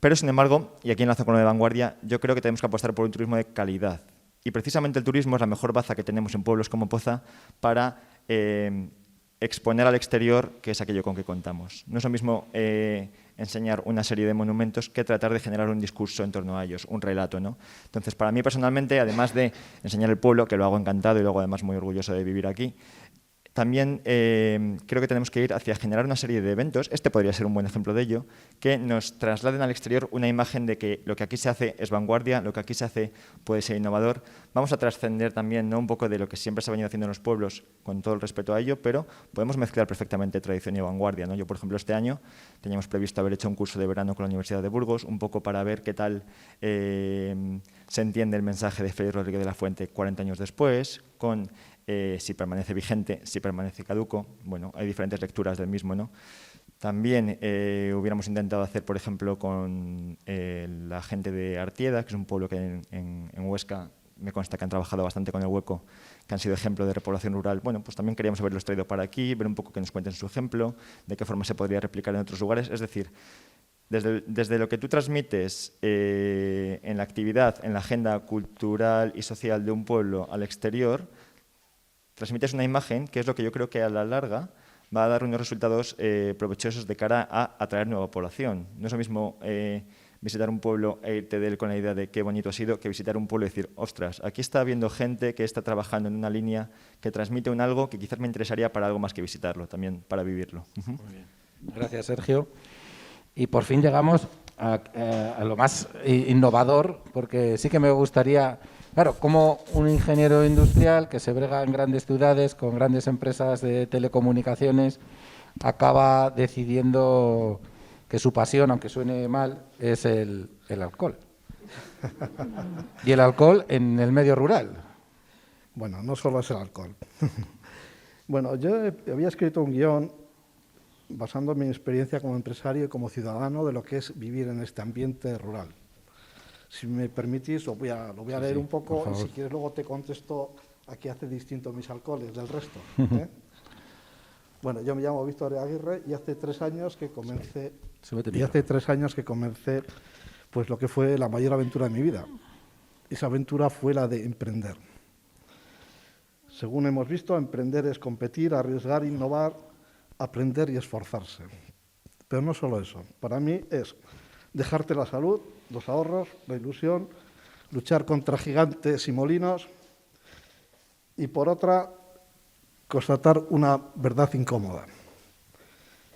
S6: Pero, sin embargo, y aquí enlazo con lo de vanguardia, yo creo que tenemos que apostar por un turismo de calidad. Y precisamente el turismo es la mejor baza que tenemos en pueblos como Poza para exponer al exterior, que es aquello con que contamos. No es lo mismo enseñar una serie de monumentos que tratar de generar un discurso en torno a ellos, un relato, ¿no? Entonces, para mí personalmente, además de enseñar el pueblo, que lo hago encantado y luego además muy orgulloso de vivir aquí, también creo que tenemos que ir hacia generar una serie de eventos, este podría ser un buen ejemplo de ello, que nos trasladen al exterior una imagen de que lo que aquí se hace es vanguardia, lo que aquí se hace puede ser innovador. Vamos a trascender también, ¿no?, un poco de lo que siempre se ha venido haciendo en los pueblos, con todo el respeto a ello, pero podemos mezclar perfectamente tradición y vanguardia, ¿no? Yo, por ejemplo, este año teníamos previsto haber hecho un curso de verano con la Universidad de Burgos, un poco para ver qué tal se entiende el mensaje de Félix Rodríguez de la Fuente 40 años después, con si permanece vigente, si permanece caduco. Bueno, hay diferentes lecturas del mismo, ¿no? También hubiéramos intentado hacer, por ejemplo, con la gente de Artieda, que es un pueblo que en Huesca me consta que han trabajado bastante con el Hueco, que han sido ejemplo de repoblación rural. Bueno, pues también queríamos haberlos traído para aquí, ver un poco que nos cuenten su ejemplo, de qué forma se podría replicar en otros lugares. Es decir, desde lo que tú transmites en la actividad, en la agenda cultural y social de un pueblo al exterior, transmites una imagen que es lo que yo creo que a la larga va a dar unos resultados provechosos de cara a atraer nueva población. No es lo mismo visitar un pueblo e irte de él con la idea de qué bonito ha sido, que visitar un pueblo y decir, ostras, aquí está habiendo gente que está trabajando en una línea que transmite un algo que quizás me interesaría para algo más que visitarlo, también para vivirlo.
S1: Muy bien. Gracias, Sergio. Y por fin llegamos a lo más innovador, porque sí que me gustaría, claro, como un ingeniero industrial que se brega en grandes ciudades, con grandes empresas de telecomunicaciones, acaba decidiendo que su pasión, aunque suene mal, es el alcohol. Y el alcohol en el medio rural.
S7: Bueno, no solo es el alcohol. Bueno, yo había escrito un guión basando mi experiencia como empresario y como ciudadano de lo que es vivir en este ambiente rural. Si me permitís, lo voy a leer un poco y si quieres luego te contesto a qué hace distinto mis alcoholes del resto. Bueno, yo me llamo Víctor Aguirre y hace 3 años que comencé pues lo que fue la mayor aventura de mi vida. Esa aventura fue la de emprender. Según hemos visto, emprender es competir, arriesgar, innovar, aprender y esforzarse. Pero no solo eso. Para mí es dejarte la salud, los ahorros, la ilusión, luchar contra gigantes y molinos y, por otra, constatar una verdad incómoda,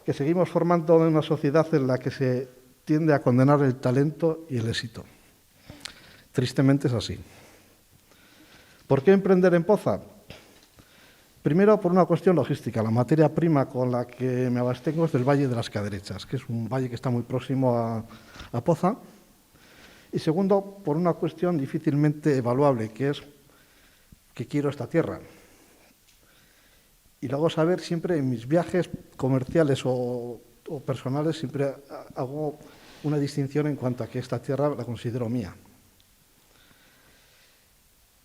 S7: que seguimos formando una sociedad en la que se tiende a condenar el talento y el éxito. Tristemente es así. ¿Por qué emprender en Poza? Primero, por una cuestión logística. La materia prima con la que me abastengo es del Valle de las Caderechas, que es un valle que está muy próximo a Poza. Y segundo, por una cuestión difícilmente evaluable, que es que quiero esta tierra. Y luego saber siempre en mis viajes comerciales o personales, siempre hago una distinción en cuanto a que esta tierra la considero mía.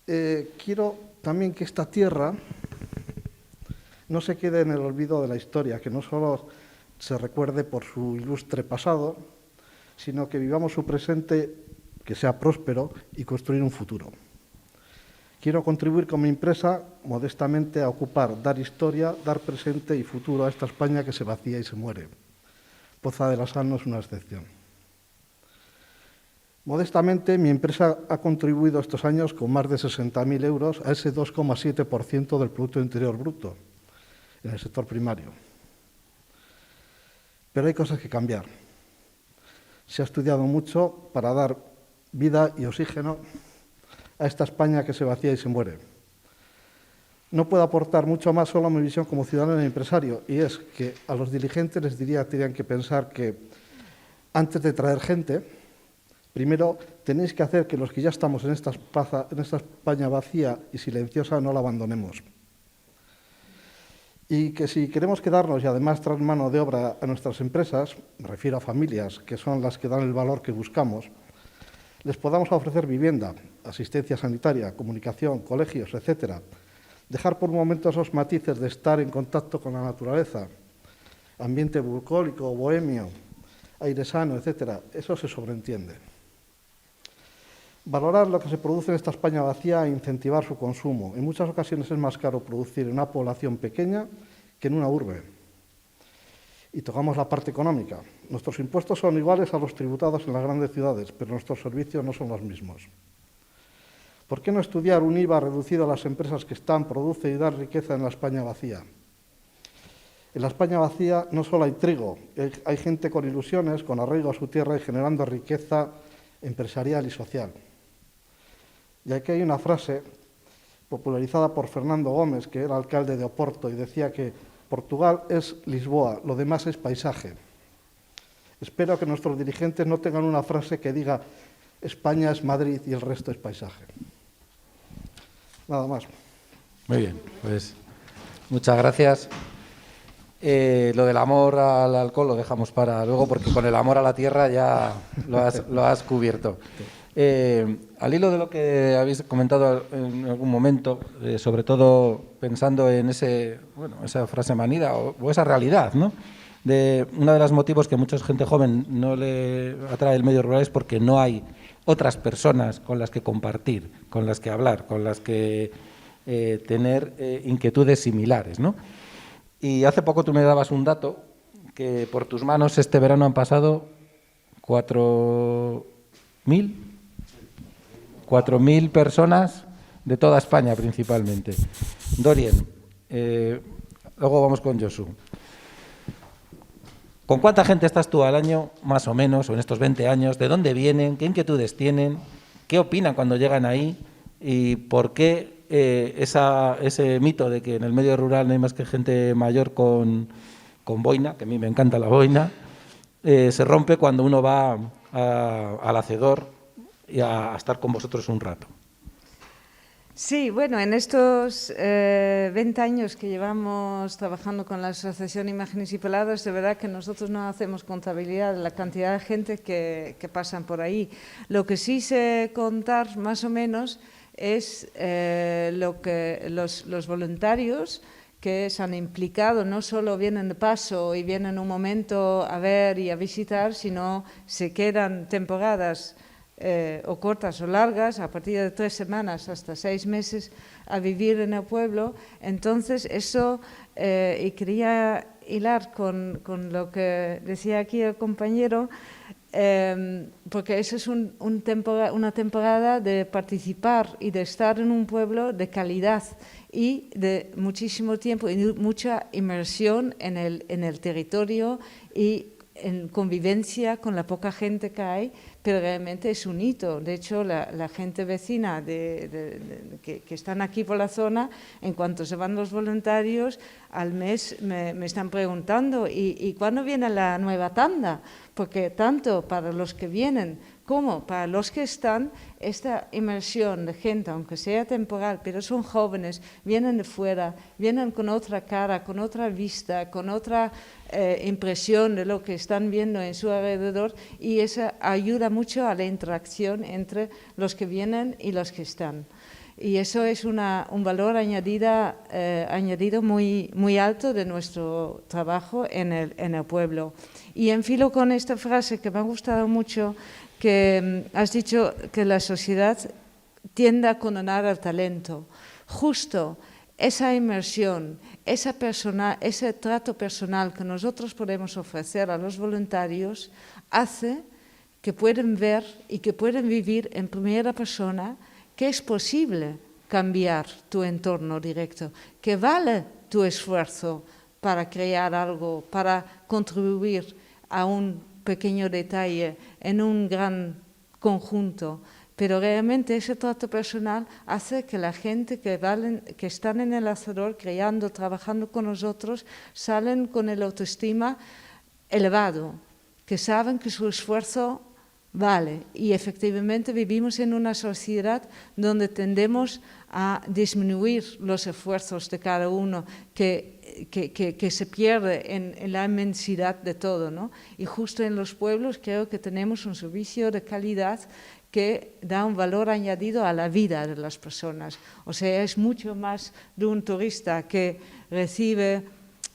S7: Quiero también que esta tierra no se quede en el olvido de la historia, que no solo se recuerde por su ilustre pasado, sino que vivamos su presente, que sea próspero y construir un futuro. Quiero contribuir con mi empresa modestamente a ocupar, dar historia, dar presente y futuro a esta España que se vacía y se muere. Poza de la Sal no es una excepción. Modestamente, mi empresa ha contribuido estos años con más de 60.000 euros a ese 2,7% del Producto Interior Bruto en el sector primario. Pero hay cosas que cambiar. Se ha estudiado mucho para dar vida y oxígeno a esta España que se vacía y se muere. No puedo aportar mucho más solo a mi visión como ciudadano y empresario, y es que a los dirigentes les diría que tenían que pensar que antes de traer gente, primero tenéis que hacer que los que ya estamos en esta España vacía y silenciosa no la abandonemos. Y que si queremos quedarnos y además traer mano de obra a nuestras empresas, me refiero a familias que son las que dan el valor que buscamos, les podamos ofrecer vivienda, asistencia sanitaria, comunicación, colegios, etcétera. Dejar por un momento esos matices de estar en contacto con la naturaleza, ambiente bucólico, bohemio, aire sano, etcétera. Eso se sobreentiende. Valorar lo que se produce en esta España vacía e incentivar su consumo. En muchas ocasiones es más caro producir en una población pequeña que en una urbe. Y tocamos la parte económica. Nuestros impuestos son iguales a los tributados en las grandes ciudades, pero nuestros servicios no son los mismos. ¿Por qué no estudiar un IVA reducido a las empresas que están, produce y dan riqueza en la España vacía? En la España vacía no solo hay trigo, hay gente con ilusiones, con arraigo a su tierra y generando riqueza empresarial y social. Y aquí hay una frase popularizada por Fernando Gómez, que era alcalde de Oporto, y decía que Portugal es Lisboa, lo demás es paisaje. Espero que nuestros dirigentes no tengan una frase que diga España es Madrid y el resto es paisaje. Nada más.
S1: Muy bien, pues muchas gracias. Lo del amor al alcohol lo dejamos para luego, porque con el amor a la tierra ya lo has cubierto. Al hilo de lo que habéis comentado en algún momento, sobre todo pensando en esa frase manida o esa realidad, ¿no? De uno de los motivos que mucha gente joven no le atrae el medio rural es porque no hay otras personas con las que compartir, con las que hablar, con las que tener inquietudes similares, ¿no? Y hace poco tú me dabas un dato, que por tus manos este verano han pasado 4.000 personas de toda España principalmente. Dorien, luego vamos con Josu. ¿Con cuánta gente estás tú al año, más o menos, o en estos 20 años? ¿De dónde vienen? ¿Qué inquietudes tienen? ¿Qué opinan cuando llegan ahí? ¿Y por qué ese mito de que en el medio rural no hay más que gente mayor con boina, que a mí me encanta la boina, se rompe cuando uno va al hacedor y a estar con vosotros un rato?
S4: Sí, bueno, en estos 20 años que llevamos trabajando con la Asociación Imágenes y Pelados, de verdad que nosotros no hacemos contabilidad de la cantidad de gente que pasan por ahí. Lo que sí sé contar más o menos es lo que los voluntarios que se han implicado, no solo vienen de paso y vienen un momento a ver y a visitar, sino se quedan temporadas o cortas o largas, a partir de 3 semanas hasta 6 meses, a vivir en el pueblo. Entonces, eso, y quería hilar con lo que decía aquí el compañero, porque eso es una temporada de participar y de estar en un pueblo de calidad y de muchísimo tiempo y mucha inmersión en el territorio y en convivencia con la poca gente que hay, pero realmente es un hito. De hecho, la gente vecina que están aquí por la zona, en cuanto se van los voluntarios, al mes me están preguntando, ¿y cuándo viene la nueva tanda? Porque tanto para los que vienen como para los que están, esta inmersión de gente, aunque sea temporal, pero son jóvenes, vienen de fuera, vienen con otra cara, con otra vista, con otra impresión de lo que están viendo en su alrededor, y eso ayuda mucho a la interacción entre los que vienen y los que están. Y eso es un valor añadido muy, muy alto de nuestro trabajo en el pueblo. Y enfilo con esta frase que me ha gustado mucho, que has dicho que la sociedad tiende a condenar al talento. Justo esa inmersión, ese trato personal que nosotros podemos ofrecer a los voluntarios hace que pueden ver y que pueden vivir en primera persona que es posible cambiar tu entorno directo, que vale tu esfuerzo para crear algo, para contribuir a un pequeño detalle en un gran conjunto. Pero realmente ese trato personal hace que la gente que están en el hacedor, creando, trabajando con nosotros, salen con el autoestima elevado, que saben que su esfuerzo vale. Y efectivamente vivimos en una sociedad donde tendemos a disminuir los esfuerzos de cada uno, que se pierde en la inmensidad de todo, ¿no? Y justo en los pueblos creo que tenemos un servicio de calidad que da un valor añadido a la vida de las personas. O sea, es mucho más de un turista que recibe,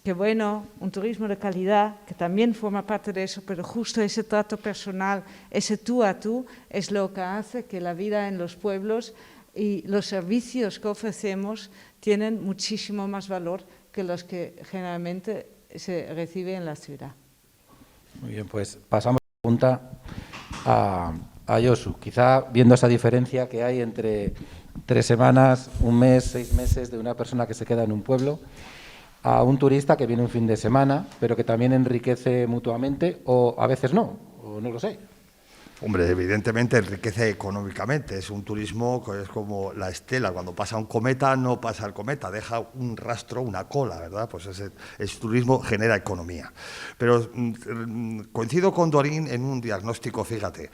S4: que bueno, un turismo de calidad, que también forma parte de eso, pero justo ese trato personal, ese tú a tú, es lo que hace que la vida en los pueblos y los servicios que ofrecemos tienen muchísimo más valor que los que generalmente se recibe en la ciudad.
S1: Muy bien, pues pasamos la pregunta a Josu. Quizá viendo esa diferencia que hay entre 3 semanas, 1 mes, 6 meses de una persona que se queda en un pueblo, a un turista que viene un fin de semana, pero que también enriquece mutuamente, o a veces no, o no lo sé.
S5: Hombre, evidentemente enriquece económicamente. Es un turismo que es como la estela. Cuando pasa un cometa, no pasa el cometa, deja un rastro, una cola, ¿verdad? Pues ese turismo genera economía. Pero coincido con Dorien en un diagnóstico, fíjate.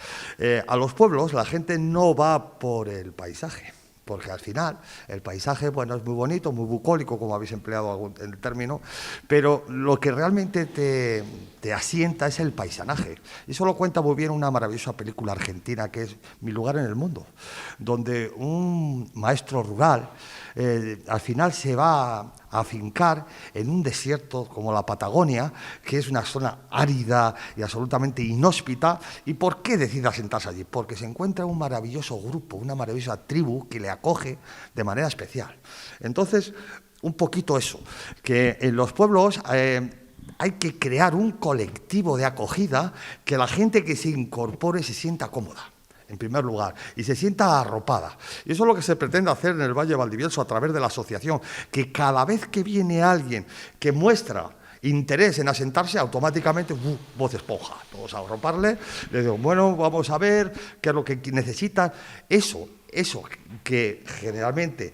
S5: A los pueblos la gente no va por el paisaje, porque al final el paisaje, bueno, es muy bonito, muy bucólico, como habéis empleado el término, pero lo que realmente te asienta es el paisanaje. Y eso lo cuenta muy bien una maravillosa película argentina que es Mi lugar en el mundo, donde un maestro rural al final se va a afincar en un desierto como la Patagonia, que es una zona árida y absolutamente inhóspita. ¿Y por qué decide asentarse allí? Porque se encuentra un maravilloso grupo, una maravillosa tribu que le acoge de manera especial. Entonces, un poquito eso, que en los pueblos hay que crear un colectivo de acogida que la gente que se incorpore se sienta cómoda, en primer lugar, y se sienta arropada. Y eso es lo que se pretende hacer en el Valle de Valdivielso a través de la asociación, que cada vez que viene alguien que muestra interés en asentarse, automáticamente, voz esponja, todos a arroparle, le digo, bueno, vamos a ver qué es lo que necesitan. Eso que generalmente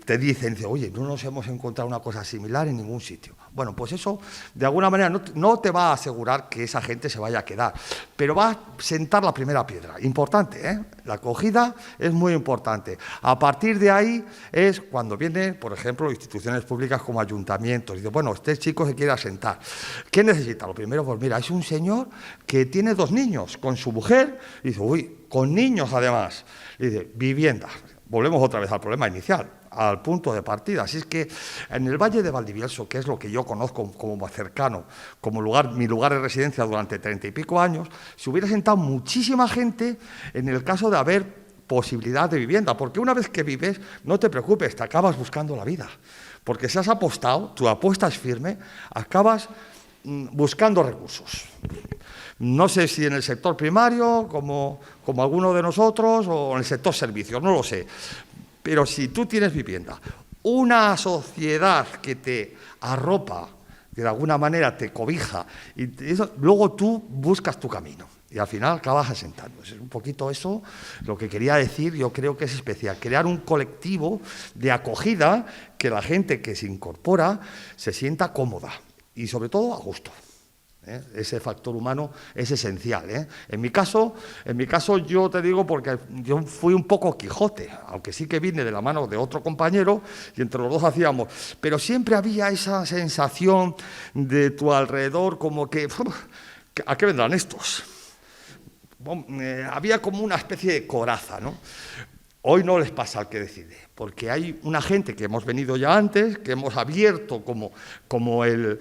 S5: te dicen, oye, no nos hemos encontrado una cosa similar en ningún sitio. Bueno, pues eso, de alguna manera, no te va a asegurar que esa gente se vaya a quedar, pero va a sentar la primera piedra. Importante, ¿eh? La acogida es muy importante. A partir de ahí es cuando vienen, por ejemplo, instituciones públicas como ayuntamientos. Dice, bueno, este chico se quiere asentar. ¿Qué necesita? Lo primero, pues mira, es un señor que tiene 2 niños con su mujer. Y dice, uy, con niños además. Y dice, vivienda. Volvemos otra vez al problema inicial, al punto de partida. Así es que en el Valle de Valdivielso, que es lo que yo conozco como más cercano, como mi lugar de residencia durante 30 y pico años, se hubiera sentado muchísima gente en el caso de haber posibilidad de vivienda, porque una vez que vives, no te preocupes, te acabas buscando la vida, porque si has apostado, tu apuesta es firme, acabas buscando recursos. No sé si en el sector primario, como alguno de nosotros, o en el sector servicios, no lo sé. Pero si tú tienes vivienda, una sociedad que te arropa, que de alguna manera te cobija, y eso, luego tú buscas tu camino y al final acabas asentando. Es un poquito eso lo que quería decir, yo creo que es especial, crear un colectivo de acogida que la gente que se incorpora se sienta cómoda y sobre todo a gusto. Ese factor humano es esencial. En mi caso yo te digo, porque yo fui un poco Quijote, aunque sí que vine de la mano de otro compañero y entre los dos hacíamos, pero siempre había esa sensación de tu alrededor como que, ¿a qué vendrán estos? Había como una especie de coraza, ¿no? Hoy no les pasa al que decide, porque hay una gente que hemos venido ya antes, que hemos abierto como el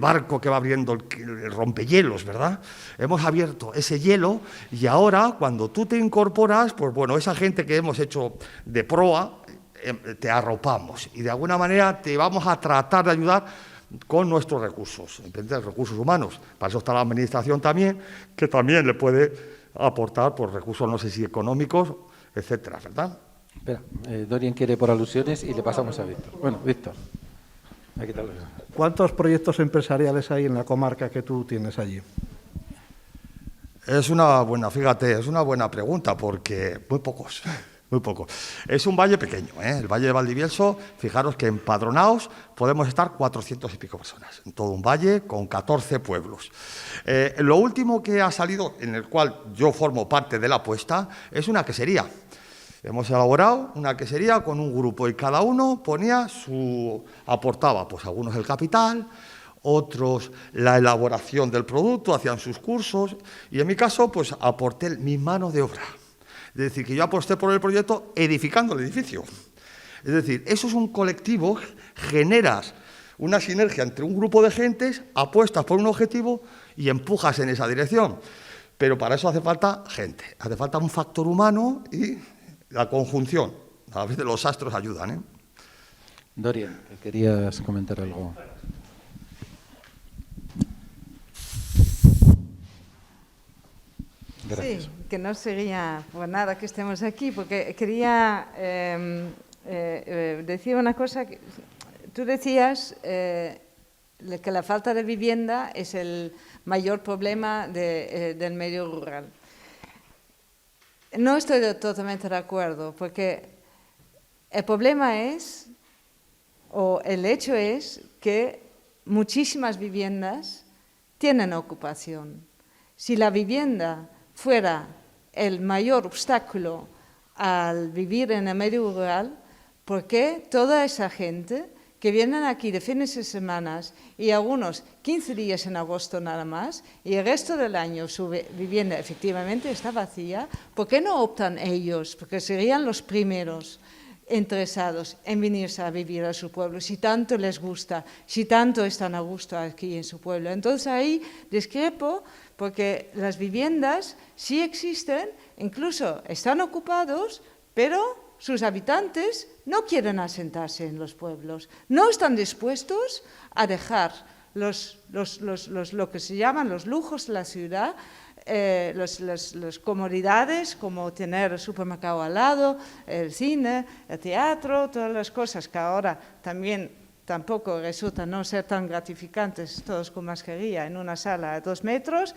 S5: barco que va abriendo el rompehielos, ¿verdad? Hemos abierto ese hielo y ahora, cuando tú te incorporas, pues bueno, esa gente que hemos hecho de proa, te arropamos y de alguna manera te vamos a tratar de ayudar con nuestros recursos, recursos humanos. Para eso está la administración también, que también le puede aportar por recursos, no sé si económicos, etcétera, ¿verdad?
S1: Espera, Dorian quiere por alusiones y le pasamos a Víctor. Bueno, Víctor. Aquí está.
S7: ¿Cuántos proyectos empresariales hay en la comarca que tú tienes allí?
S5: Es una buena pregunta, porque muy pocos. Muy poco. Es un valle pequeño, el Valle de Valdivielso, fijaros que empadronados podemos estar 400 y pico personas, en todo un valle con 14 pueblos. Lo último que ha salido, en el cual yo formo parte de la apuesta, es una quesería. Hemos elaborado una quesería con un grupo y cada uno aportaba, pues algunos el capital, otros la elaboración del producto, hacían sus cursos y en mi caso pues aporté mi mano de obra. Es decir, que yo aposté por el proyecto edificando el edificio. Es decir, eso es un colectivo, generas una sinergia entre un grupo de gentes, apuestas por un objetivo y empujas en esa dirección. Pero para eso hace falta gente, hace falta un factor humano y la conjunción. A veces los astros ayudan.
S1: Dorian, querías comentar algo. Gracias.
S4: Sí, que no sería por nada que estemos aquí, porque quería decir una cosa. Tú decías que la falta de vivienda es el mayor problema del medio rural. No estoy totalmente de acuerdo, porque el problema es, o el hecho es, que muchísimas viviendas tienen ocupación. Si la vivienda fuera el mayor obstáculo al vivir en el medio rural, ¿por qué toda esa gente que vienen aquí de fines de semana y algunos 15 días en agosto nada más y el resto del año su vivienda efectivamente está vacía? ¿Por qué no optan ellos? Porque serían los primeros interesados en venirse a vivir a su pueblo, si tanto les gusta, si tanto están a gusto aquí en su pueblo. Entonces ahí discrepo, porque las viviendas sí existen, incluso están ocupados, pero sus habitantes no quieren asentarse en los pueblos, no están dispuestos a dejar lo que se llaman los lujos de la ciudad, las comodidades como tener el supermercado al lado, el cine, el teatro, todas las cosas que ahora también tampoco resultan no ser tan gratificantes, todos con mascarilla en una sala a 2 metros.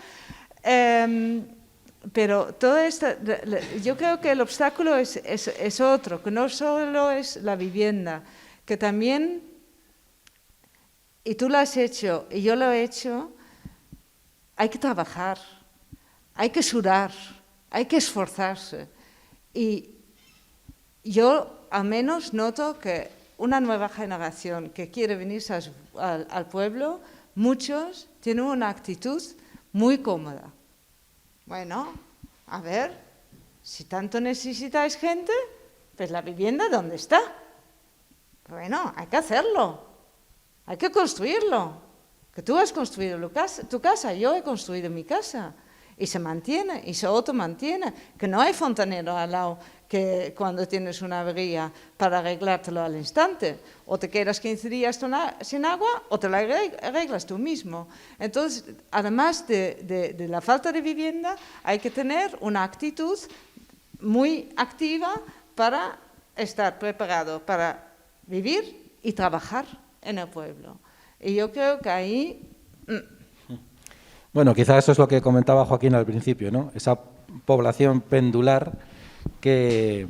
S4: Pero todo esto, yo creo que el obstáculo es otro, que no solo es la vivienda, que también, y tú lo has hecho y yo lo he hecho, hay que trabajar, hay que sudar, hay que esforzarse. Y yo al menos noto que una nueva generación que quiere venirse al pueblo, muchos tienen una actitud muy cómoda. Bueno, a ver, si tanto necesitáis gente, pues la vivienda, ¿dónde está? Bueno, hay que hacerlo, hay que construirlo. Que tú has construido tu casa, yo he construido mi casa. Y se mantiene, y se automantiene. Que no hay fontanero al lado que cuando tienes una avería para arreglártelo al instante. O te quedas 15 días sin agua o te la arreglas tú mismo. Entonces, además de la falta de vivienda, hay que tener una actitud muy activa para estar preparado para vivir y trabajar en el pueblo. Y yo creo que ahí...
S1: Bueno, quizá eso es lo que comentaba Joaquín al principio, ¿no? Esa población pendular que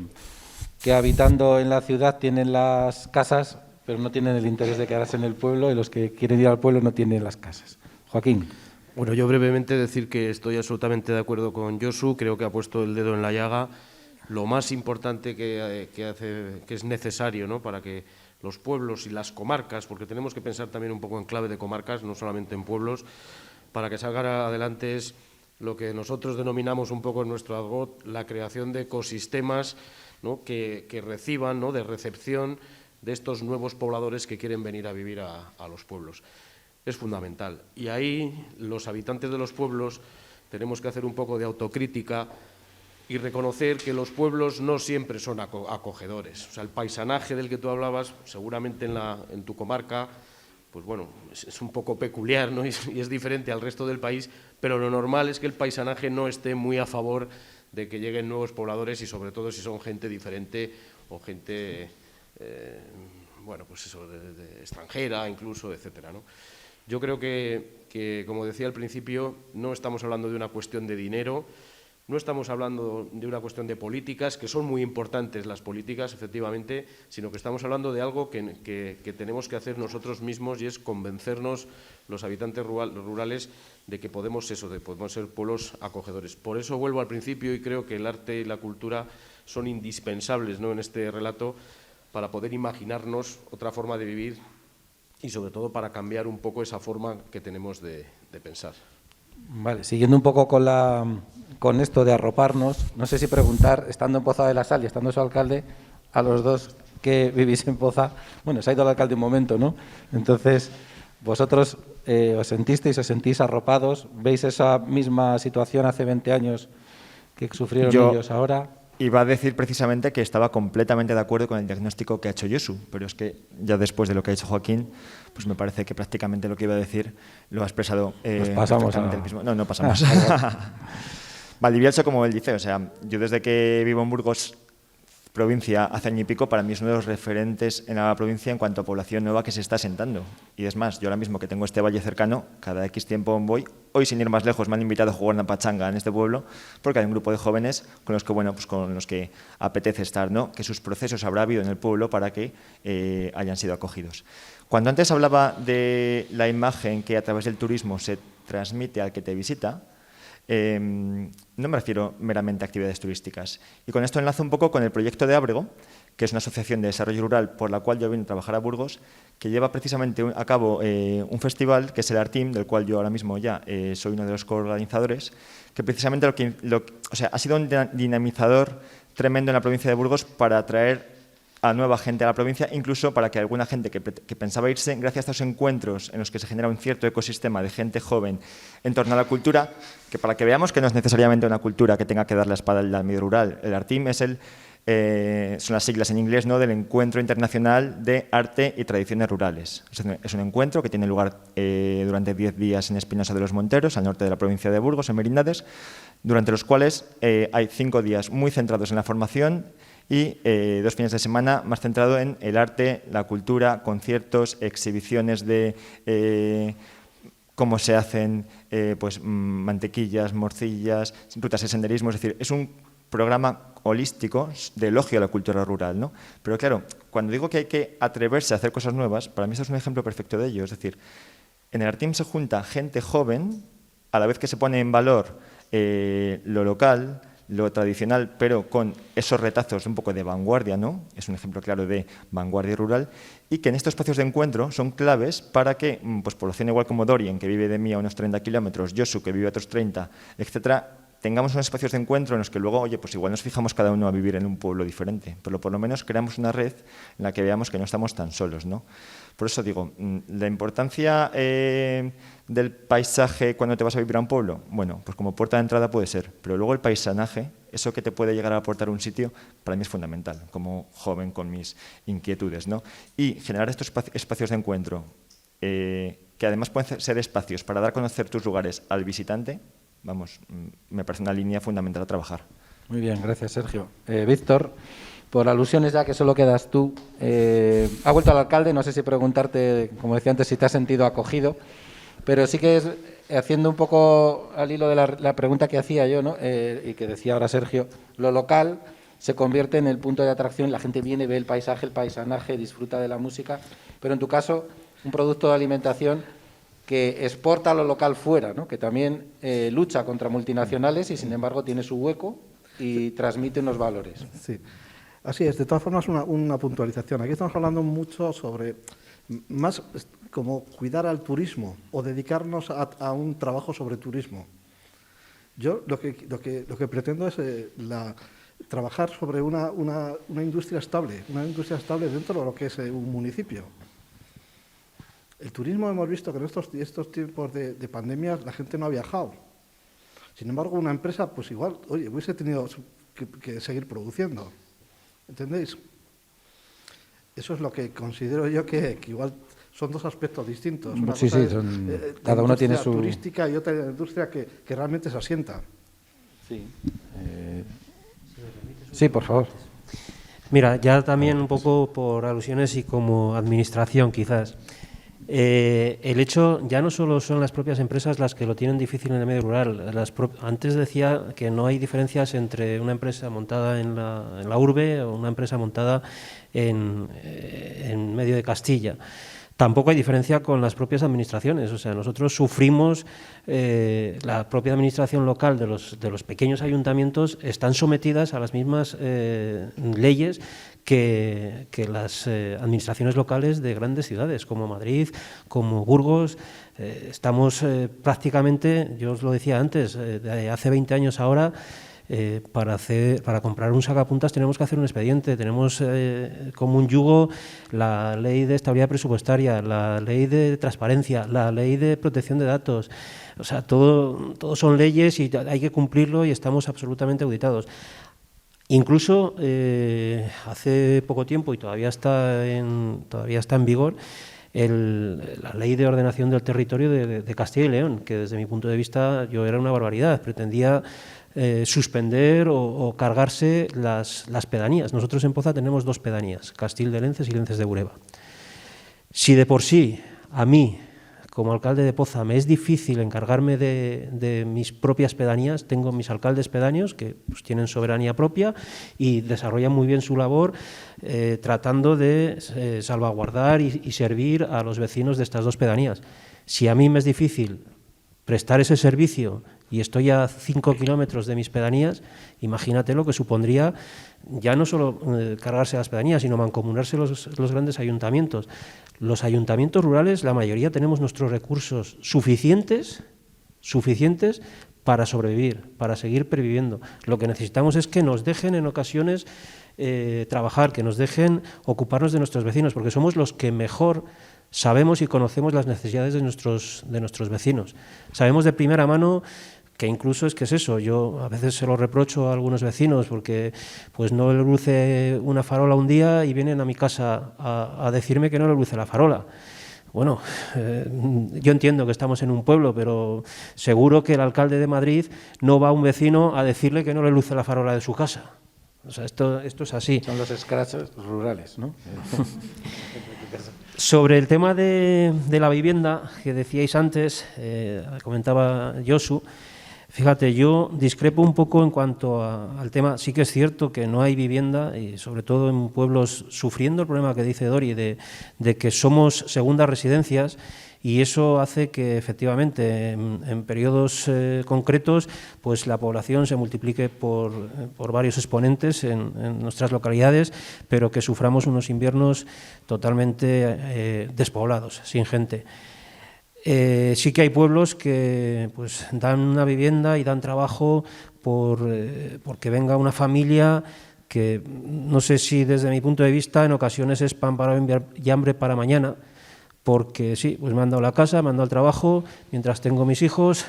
S1: habitando en la ciudad tienen las casas, pero no tienen el interés de quedarse en el pueblo, y los que quieren ir al pueblo no tienen las casas. Joaquín.
S2: Bueno, yo brevemente decir que estoy absolutamente de acuerdo con Josu, creo que ha puesto el dedo en la llaga. Lo más importante que es necesario, ¿no?, para que los pueblos y las comarcas, porque tenemos que pensar también un poco en clave de comarcas, no solamente en pueblos, para que salgan adelante es lo que nosotros denominamos un poco en nuestro argot la creación de ecosistemas, ¿no?, que reciban, ¿no?, de recepción de estos nuevos pobladores que quieren venir a vivir a los pueblos. Es fundamental. Y ahí los habitantes de los pueblos tenemos que hacer un poco de autocrítica y reconocer que los pueblos no siempre son acogedores. O sea, el paisanaje del que tú hablabas, seguramente en tu comarca, pues bueno, es un poco peculiar, ¿no?, y es diferente al resto del país, pero lo normal es que el paisanaje no esté muy a favor de que lleguen nuevos pobladores y sobre todo si son gente diferente o gente, bueno, pues eso, de extranjera incluso, etcétera, ¿no? Yo creo que, como decía al principio, no estamos hablando de una cuestión de dinero, no estamos hablando de una cuestión de políticas, que son muy importantes las políticas, efectivamente, sino que estamos hablando de algo que tenemos que hacer nosotros mismos, y es convencernos los habitantes rurales de que podemos ser pueblos acogedores. Por eso vuelvo al principio y creo que el arte y la cultura son indispensables, ¿no?, en este relato, para poder imaginarnos otra forma de vivir y sobre todo para cambiar un poco esa forma que tenemos de pensar.
S1: Vale, siguiendo un poco con esto de arroparnos, no sé si preguntar, estando en Poza de la Sal y estando su alcalde, a los dos que vivís en Poza, bueno, se ha ido el alcalde un momento, ¿no? Entonces, vosotros os sentís arropados, ¿veis esa misma situación hace 20 años que sufrieron ellos ahora?
S6: Iba a decir precisamente que estaba completamente de acuerdo con el diagnóstico que ha hecho Josu, pero es que ya después de lo que ha hecho Joaquín, pues me parece que prácticamente lo que iba a decir lo ha expresado perfectamente el mismo. No pasamos. Valdivielso, como él dice, o sea, yo desde que vivo en Burgos, provincia, hace año y pico, para mí es uno de los referentes en la provincia en cuanto a población nueva que se está asentando. Y es más, yo ahora mismo que tengo este valle cercano, cada X tiempo voy. Hoy, sin ir más lejos, me han invitado a jugar una pachanga en este pueblo, porque hay un grupo de jóvenes con los que, bueno, pues con los que apetece estar, ¿no?, que sus procesos habrá habido en el pueblo para que hayan sido acogidos. Cuando antes hablaba de la imagen que a través del turismo se transmite al que te visita, no me refiero meramente a actividades turísticas. Y con esto enlazo un poco con el proyecto de Ábrego, que es una asociación de desarrollo rural por la cual yo vine a trabajar a Burgos, que lleva precisamente a cabo un festival, que es el Artim, del cual yo ahora mismo ya soy uno de los coorganizadores, que precisamente ha sido un dinamizador tremendo en la provincia de Burgos para atraer a nueva gente a la provincia, incluso para que alguna gente que pensaba irse, gracias a estos encuentros en los que se genera un cierto ecosistema de gente joven en torno a la cultura, que para que veamos que no es necesariamente una cultura que tenga que dar la espalda al medio rural, el Artim es el son las siglas en inglés, ¿no?, del Encuentro Internacional de Arte y Tradiciones Rurales. Es un encuentro que tiene lugar durante 10 días en Espinosa de los Monteros, al norte de la provincia de Burgos, en Merindades, durante los cuales hay 5 días muy centrados en la formación y 2 fines de semana más centrado en el arte, la cultura, conciertos, exhibiciones de cómo se hacen pues, mantequillas, morcillas, rutas de senderismo. Es decir, es un programa holístico de elogio a la cultura rural, ¿no? Pero claro, cuando digo que hay que atreverse a hacer cosas nuevas, para mí esto es un ejemplo perfecto de ello. Es decir, en el Artim se junta gente joven, a la vez que se pone en valor lo local, lo tradicional, pero con esos retazos un poco de vanguardia, ¿no? Es un ejemplo claro de vanguardia rural, y que en estos espacios de encuentro son claves para que pues, población igual como Dorien, que vive de mí a unos 30 kilómetros, Josu, que vive a otros 30, etcétera, tengamos unos espacios de encuentro en los que luego, oye, pues igual nos fijamos cada uno a vivir en un pueblo diferente, pero por lo menos creamos una red en la que veamos que no estamos tan solos, ¿no? Por eso digo, la importancia del paisaje cuando te vas a vivir a un pueblo, bueno, pues como puerta de entrada puede ser, pero luego el paisanaje, eso que te puede llegar a aportar un sitio, para mí es fundamental, como joven con mis inquietudes, ¿no? Y generar estos espacios de encuentro, que además pueden ser espacios para dar a conocer tus lugares al visitante, vamos, me parece una línea fundamental a trabajar.
S1: Muy bien, gracias, Sergio. Víctor, por alusiones ya que solo quedas tú, ha vuelto al alcalde, no sé si preguntarte, como decía antes, si te has sentido acogido, pero sí que es, haciendo un poco al hilo de la pregunta que hacía yo, ¿no? Y que decía ahora Sergio, lo local se convierte en el punto de atracción, la gente viene, ve el paisaje, el paisanaje, disfruta de la música, pero en tu caso, un producto de alimentación que exporta lo local fuera, ¿no? Que también lucha contra multinacionales y, sin embargo, tiene su hueco y transmite unos valores.
S7: Sí, así es. De todas formas, una puntualización. Aquí estamos hablando mucho sobre más como cuidar al turismo o dedicarnos a un trabajo sobre turismo. Yo lo que pretendo es trabajar sobre una industria estable dentro de lo que es un municipio. El turismo, hemos visto que en estos tiempos de pandemia la gente no ha viajado. Sin embargo, una empresa, pues igual, oye, hubiese tenido que seguir produciendo. ¿Entendéis? Eso es lo que considero yo que igual son 2 aspectos distintos. Una
S1: sí,
S7: cosa
S1: sí,
S7: es,
S1: cada uno tiene su
S7: turística y otra industria que realmente se asienta.
S1: Sí. Sí, por favor.
S3: Mira, ya también un poco por alusiones y como administración quizás. El hecho, ya no solo son las propias empresas las que lo tienen difícil en el medio rural. Antes decía que no hay diferencias entre una empresa montada en la urbe o una empresa montada en medio de Castilla. Tampoco hay diferencia con las propias administraciones. O sea, nosotros sufrimos, la propia administración local de los pequeños ayuntamientos están sometidas a las mismas leyes que las administraciones locales de grandes ciudades, como Madrid, como Burgos. Estamos prácticamente, yo os lo decía antes, de hace 20 años ahora, para comprar un sacapuntas tenemos que hacer un expediente, tenemos como un yugo la ley de estabilidad presupuestaria, la ley de transparencia, la ley de protección de datos. O sea, todo son leyes y hay que cumplirlo y estamos absolutamente auditados. Incluso hace poco tiempo, y todavía está en vigor, la ley de ordenación del territorio de Castilla y León, que desde mi punto de vista era una barbaridad, pretendía suspender o cargarse las pedanías. Nosotros en Poza tenemos 2 pedanías, Castil de Lences y Lences de Bureba. Si de por sí a mí, como alcalde de Poza, me es difícil encargarme de mis propias pedanías, tengo mis alcaldes pedáneos que pues, tienen soberanía propia y desarrollan muy bien su labor tratando de salvaguardar y servir a los vecinos de estas 2 pedanías. Si a mí me es difícil prestar ese servicio y estoy a 5 kilómetros de mis pedanías, imagínate lo que supondría ya no solo cargarse las pedanías, sino mancomunarse los grandes ayuntamientos. Los ayuntamientos rurales, la mayoría tenemos nuestros recursos suficientes para sobrevivir, para seguir perviviendo. Lo que necesitamos es que nos dejen en ocasiones trabajar, que nos dejen ocuparnos de nuestros vecinos, porque somos los que mejor sabemos y conocemos las necesidades de nuestros vecinos. Sabemos de primera mano que incluso es que es eso, yo a veces se lo reprocho a algunos vecinos porque pues no le luce una farola un día y vienen a mi casa a decirme que no le luce la farola. Bueno, yo entiendo que estamos en un pueblo, pero seguro que el alcalde de Madrid no va a un vecino a decirle que no le luce la farola de su casa. O sea, esto es así.
S1: Son los scratches rurales, ¿no?
S3: Sobre el tema de la vivienda que decíais antes, comentaba Josu, fíjate, yo discrepo un poco en cuanto al tema. Sí que es cierto que no hay vivienda, y sobre todo en pueblos sufriendo el problema que dice Dori, de que somos segundas residencias, y eso hace que efectivamente en periodos concretos pues la población se multiplique por varios exponentes en nuestras localidades, pero que suframos unos inviernos totalmente despoblados, sin gente. Sí que hay pueblos que pues dan una vivienda y dan trabajo porque venga una familia que no sé si desde mi punto de vista en ocasiones es pan para hoy y hambre para mañana, porque sí, pues me han dado la casa, me han dado el trabajo, mientras tengo mis hijos,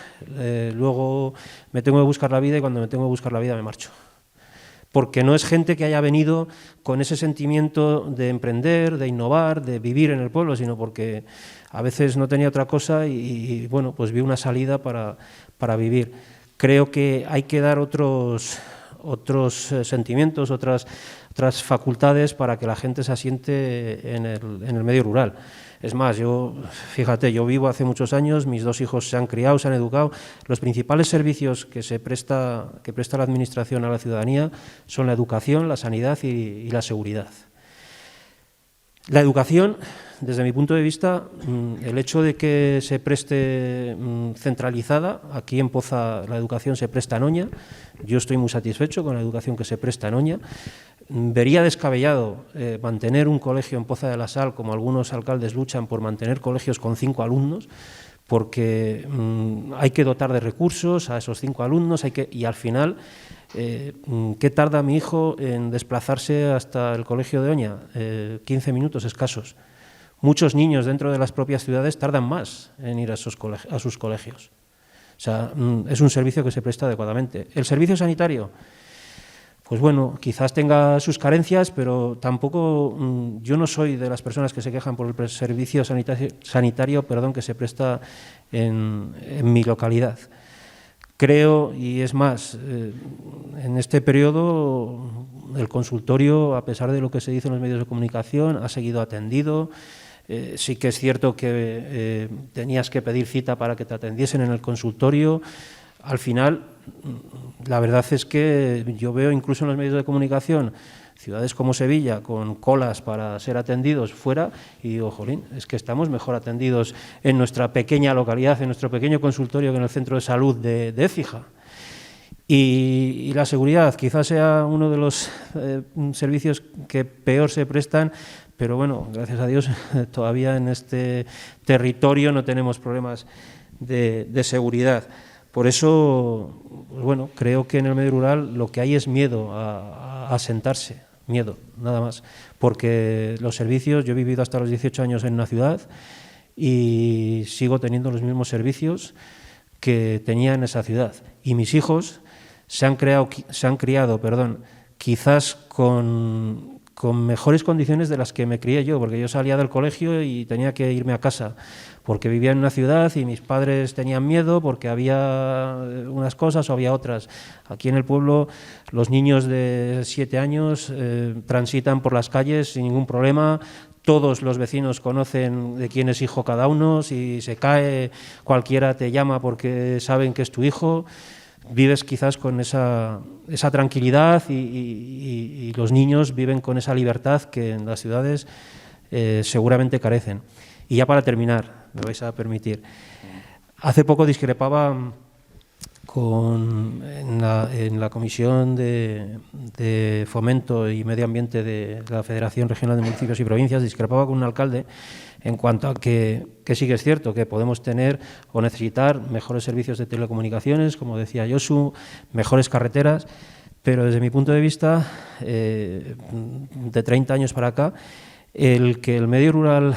S3: luego me tengo que buscar la vida y cuando me tengo que buscar la vida me marcho. Porque no es gente que haya venido con ese sentimiento de emprender, de innovar, de vivir en el pueblo, sino porque a veces no tenía otra cosa y bueno, pues vi una salida para vivir. Creo que hay que dar otros sentimientos, otras facultades para que la gente se asiente en el medio rural. Es más, fíjate, yo vivo hace muchos años, mis 2 hijos se han criado, se han educado. Los principales servicios que presta la Administración a la ciudadanía son la educación, la sanidad y la seguridad. La educación, desde mi punto de vista, el hecho de que se preste centralizada, aquí en Poza la educación se presta en Oña, yo estoy muy satisfecho con la educación que se presta en Oña. Vería descabellado mantener un colegio en Poza de la Sal, como algunos alcaldes luchan por mantener colegios con 5 alumnos, porque hay que dotar de recursos a esos 5 alumnos y al final, ¿qué tarda mi hijo en desplazarse hasta el colegio de Oña? 15 minutos escasos. Muchos niños dentro de las propias ciudades tardan más en ir a sus colegios. O sea, es un servicio que se presta adecuadamente. El servicio sanitario, pues bueno, quizás tenga sus carencias, pero tampoco, yo no soy de las personas que se quejan por el servicio sanitario que se presta en mi localidad. Creo, y es más, en este periodo el consultorio, a pesar de lo que se dice en los medios de comunicación, ha seguido atendido. Sí que es cierto que tenías que pedir cita para que te atendiesen en el consultorio. Al final, la verdad es que yo veo incluso en los medios de comunicación ciudades como Sevilla con colas para ser atendidos fuera y digo, jolín, es que estamos mejor atendidos en nuestra pequeña localidad, en nuestro pequeño consultorio que en el centro de salud de Écija. Y la seguridad quizás sea uno de los servicios que peor se prestan, pero bueno, gracias a Dios todavía en este territorio no tenemos problemas de seguridad. Por eso, pues bueno, creo que en el medio rural lo que hay es miedo a asentarse, miedo, nada más. Porque los servicios, yo he vivido hasta los 18 años en una ciudad y sigo teniendo los mismos servicios que tenía en esa ciudad. Y mis hijos se han criado, quizás con mejores condiciones de las que me crié yo, porque yo salía del colegio y tenía que irme a casa, porque vivía en una ciudad y mis padres tenían miedo porque había unas cosas o había otras. Aquí en el pueblo los niños de 7 años transitan por las calles sin ningún problema, todos los vecinos conocen de quién es hijo cada uno, si se cae cualquiera te llama porque saben que es tu hijo. Vives quizás con esa tranquilidad y los niños viven con esa libertad que en las ciudades seguramente carecen. Y ya para terminar, me vais a permitir, hace poco discrepaba en la Comisión de Fomento y Medio Ambiente de la Federación Regional de Municipios y Provincias, discrepaba con un alcalde en cuanto a que sí que es cierto que podemos tener o necesitar mejores servicios de telecomunicaciones, como decía Josu, mejores carreteras, pero desde mi punto de vista, de 30 años para acá, El que el medio rural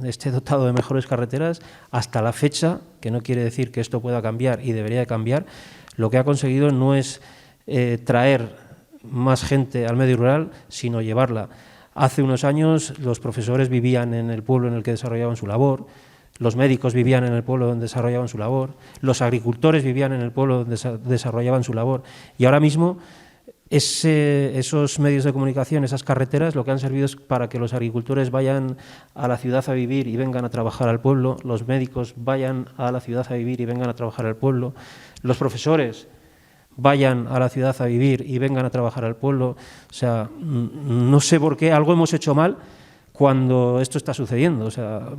S3: esté dotado de mejores carreteras, hasta la fecha, que no quiere decir que esto pueda cambiar y debería de cambiar, lo que ha conseguido no es traer más gente al medio rural, sino llevarla. Hace unos años los profesores vivían en el pueblo en el que desarrollaban su labor, los médicos vivían en el pueblo donde desarrollaban su labor, los agricultores vivían en el pueblo donde desarrollaban su labor, y ahora mismo esos medios de comunicación, esas carreteras, lo que han servido es para que los agricultores vayan a la ciudad a vivir y vengan a trabajar al pueblo, los médicos vayan a la ciudad a vivir y vengan a trabajar al pueblo, los profesores vayan a la ciudad a vivir y vengan a trabajar al pueblo. O sea, no sé por qué, algo hemos hecho mal cuando esto está sucediendo. O sea,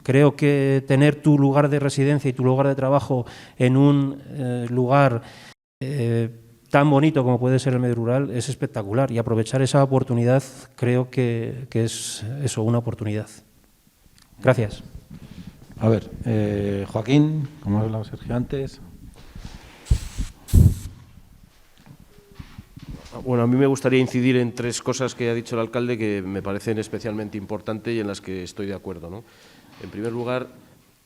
S3: creo que tener tu lugar de residencia y tu lugar de trabajo en un lugar tan bonito como puede ser el medio rural es espectacular, y aprovechar esa oportunidad creo que es eso, una oportunidad. Gracias.
S1: A ver, Joaquín, como ha hablado Sergio antes.
S2: Bueno, a mí me gustaría incidir en 3 cosas que ha dicho el alcalde que me parecen especialmente importantes y en las que estoy de acuerdo, ¿no? En primer lugar,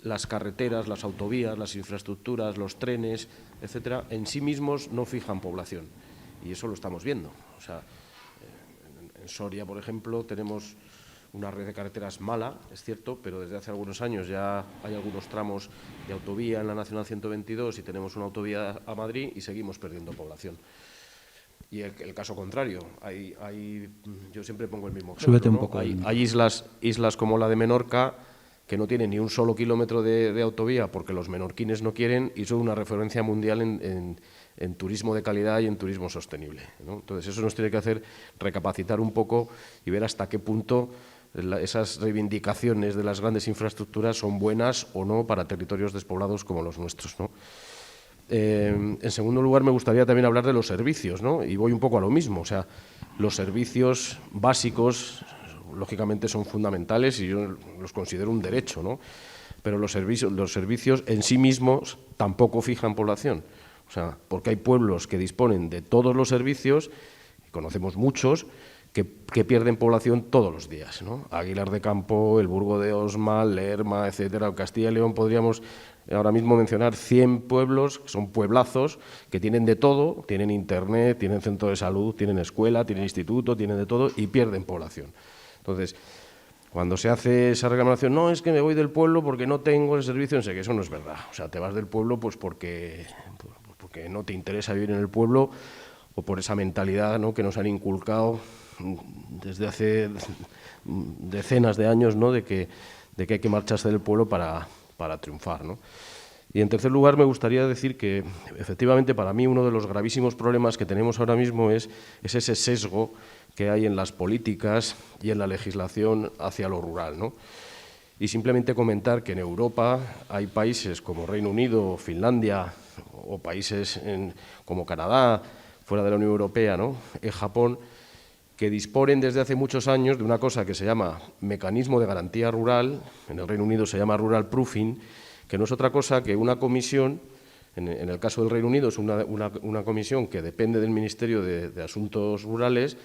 S2: las carreteras, las autovías, las infraestructuras, los trenes, etcétera, en sí mismos no fijan población, y eso lo estamos viendo. O sea, en Soria, por ejemplo, tenemos una red de carreteras mala, es cierto, pero desde hace algunos años ya hay algunos tramos de autovía en la Nacional 122 y tenemos una autovía a Madrid y seguimos perdiendo población. Y el caso contrario, yo siempre pongo el mismo ejemplo.
S1: Súbete un
S2: ¿no?
S1: poco.
S2: Hay islas como la de Menorca, que no tienen ni un solo kilómetro de autovía porque los menorquines no quieren, y son una referencia mundial en turismo de calidad y en turismo sostenible, ¿no? Entonces, eso nos tiene que hacer recapacitar un poco y ver hasta qué punto esas reivindicaciones de las grandes infraestructuras son buenas o no para territorios despoblados como los nuestros, ¿no? En segundo lugar, me gustaría también hablar de los servicios, ¿no? Y voy un poco a lo mismo. O sea, los servicios básicos, lógicamente, son fundamentales y yo los considero un derecho, ¿no? Pero los servicios en sí mismos tampoco fijan población. O sea, porque hay pueblos que disponen de todos los servicios, y conocemos muchos, que pierden población todos los días, ¿no? Aguilar de Campo, el Burgo de Osma, Lerma, etcétera. Castilla y León podríamos ahora mismo mencionar 100 pueblos, que son pueblazos, que tienen de todo, tienen internet, tienen centro de salud, tienen escuela, tienen instituto, tienen de todo y pierden población. Entonces, cuando se hace esa reclamación, no, es que me voy del pueblo porque no tengo el servicio, no sé, que eso no es verdad. O sea, te vas del pueblo pues porque no te interesa vivir en el pueblo, o por esa mentalidad, ¿no?, que nos han inculcado desde hace decenas de años, ¿no?, de que hay que marcharse del pueblo para triunfar, ¿no? Y en tercer lugar, me gustaría decir que, efectivamente, para mí uno de los gravísimos problemas que tenemos ahora mismo es ese sesgo que hay en las políticas y en la legislación hacia lo rural, ¿no? Y simplemente comentar que en Europa hay países como Reino Unido, Finlandia, o países como Canadá, fuera de la Unión Europea, ¿no?, Japón, que disponen desde hace muchos años de una cosa que se llama mecanismo de garantía rural, en el Reino Unido se llama rural proofing, que no es otra cosa que una comisión, en el caso del Reino Unido es una comisión que depende del Ministerio de Asuntos Rurales,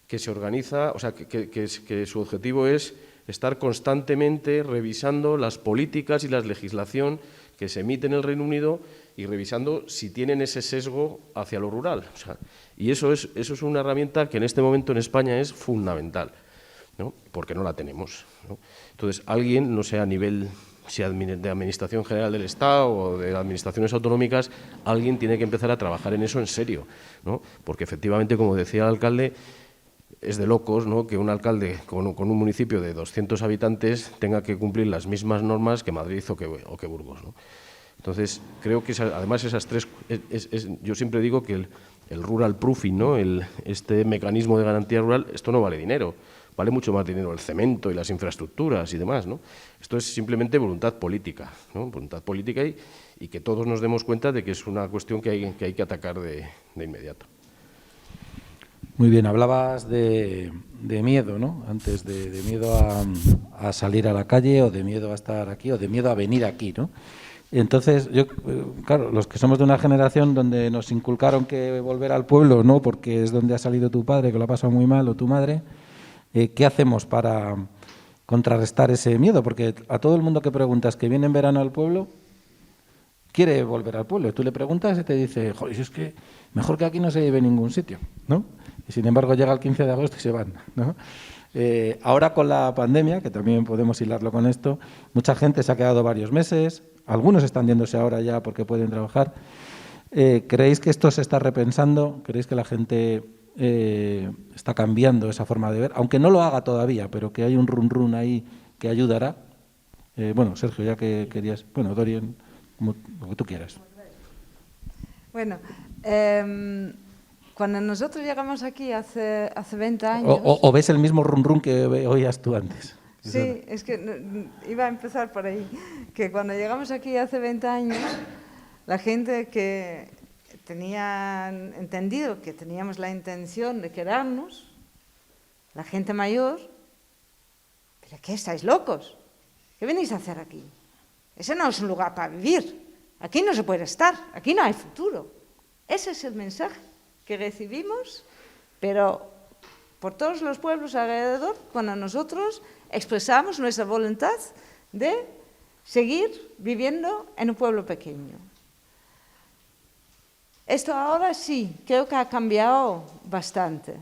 S2: que se organiza, o sea, que su objetivo es estar constantemente revisando las políticas y la legislación que se emite en el Reino Unido y revisando si tienen ese sesgo hacia lo rural. O sea, y eso es una herramienta que en este momento en España es fundamental, ¿no?, porque no la tenemos, ¿no? Entonces, alguien, no sé a nivel de Administración General del Estado o de administraciones autonómicas, alguien tiene que empezar a trabajar en eso en serio, ¿no? Porque efectivamente, como decía el alcalde, es de locos, ¿no?, que un alcalde con un municipio de 200 habitantes tenga que cumplir las mismas normas que Madrid o que Burgos, ¿no? Entonces, creo que además esas tres, yo siempre digo que el rural proofing, ¿no?, este mecanismo de garantía rural, esto no vale dinero, vale mucho más dinero el cemento y las infraestructuras y demás, ¿no? Esto es simplemente voluntad política, ¿no?, voluntad política y que todos nos demos cuenta de que es una cuestión que hay que atacar de inmediato.
S1: Muy bien, hablabas de miedo, ¿no? Antes de miedo a salir a la calle, o de miedo a estar aquí, o de miedo a venir aquí, ¿no? Entonces, claro, los que somos de una generación donde nos inculcaron que volver al pueblo, ¿no?, porque es donde ha salido tu padre, que lo ha pasado muy mal, o tu madre, ¿Qué hacemos para contrarrestar ese miedo? Porque a todo el mundo que preguntas que viene en verano al pueblo, quiere volver al pueblo. Tú le preguntas y te dice, joder, si es que mejor que aquí no se lleve a ningún sitio, ¿no? Y sin embargo llega el 15 de agosto y se van, ¿no? Ahora con la pandemia, que también podemos hilarlo con esto, mucha gente se ha quedado varios meses, algunos están yéndose ahora ya porque pueden trabajar. ¿Creéis que esto se está repensando? ¿Creéis que la gente está cambiando esa forma de ver? Aunque no lo haga todavía, pero que hay un run ahí que ayudará. Bueno, Sergio, ya que querías... Bueno, Dorian, como lo que tú quieras.
S4: Bueno, cuando nosotros llegamos aquí hace 20 años...
S1: O ves el mismo run que oías tú antes.
S4: Sí, es que iba a empezar por ahí. Que cuando llegamos aquí hace 20 años, la gente que tenía entendido que teníamos la intención de quedarnos, la gente mayor, ¿pero qué estáis locos? ¿Qué venís a hacer aquí? Ese no es un lugar para vivir. Aquí no se puede estar, aquí no hay futuro. Ese es el mensaje que recibimos, pero por todos los pueblos alrededor, cuando nosotros expresamos nuestra voluntad de seguir viviendo en un pueblo pequeño. Esto ahora sí, creo que ha cambiado bastante.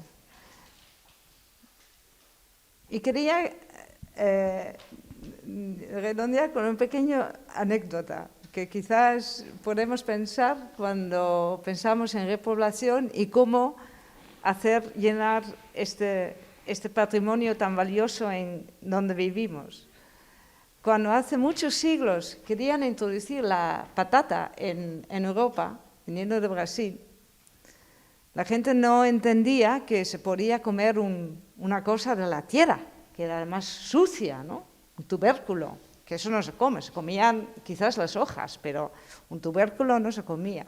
S4: Y quería redondear con una pequeña anécdota que quizás podemos pensar cuando pensamos en repoblación y cómo hacer llenar este patrimonio tan valioso en donde vivimos. Cuando hace muchos siglos querían introducir la patata en Europa, viniendo de Brasil, la gente no entendía que se podía comer una cosa de la tierra, que era además sucia, ¿no? Un tubérculo, que eso no se come, se comían quizás las hojas, pero un tubérculo no se comía.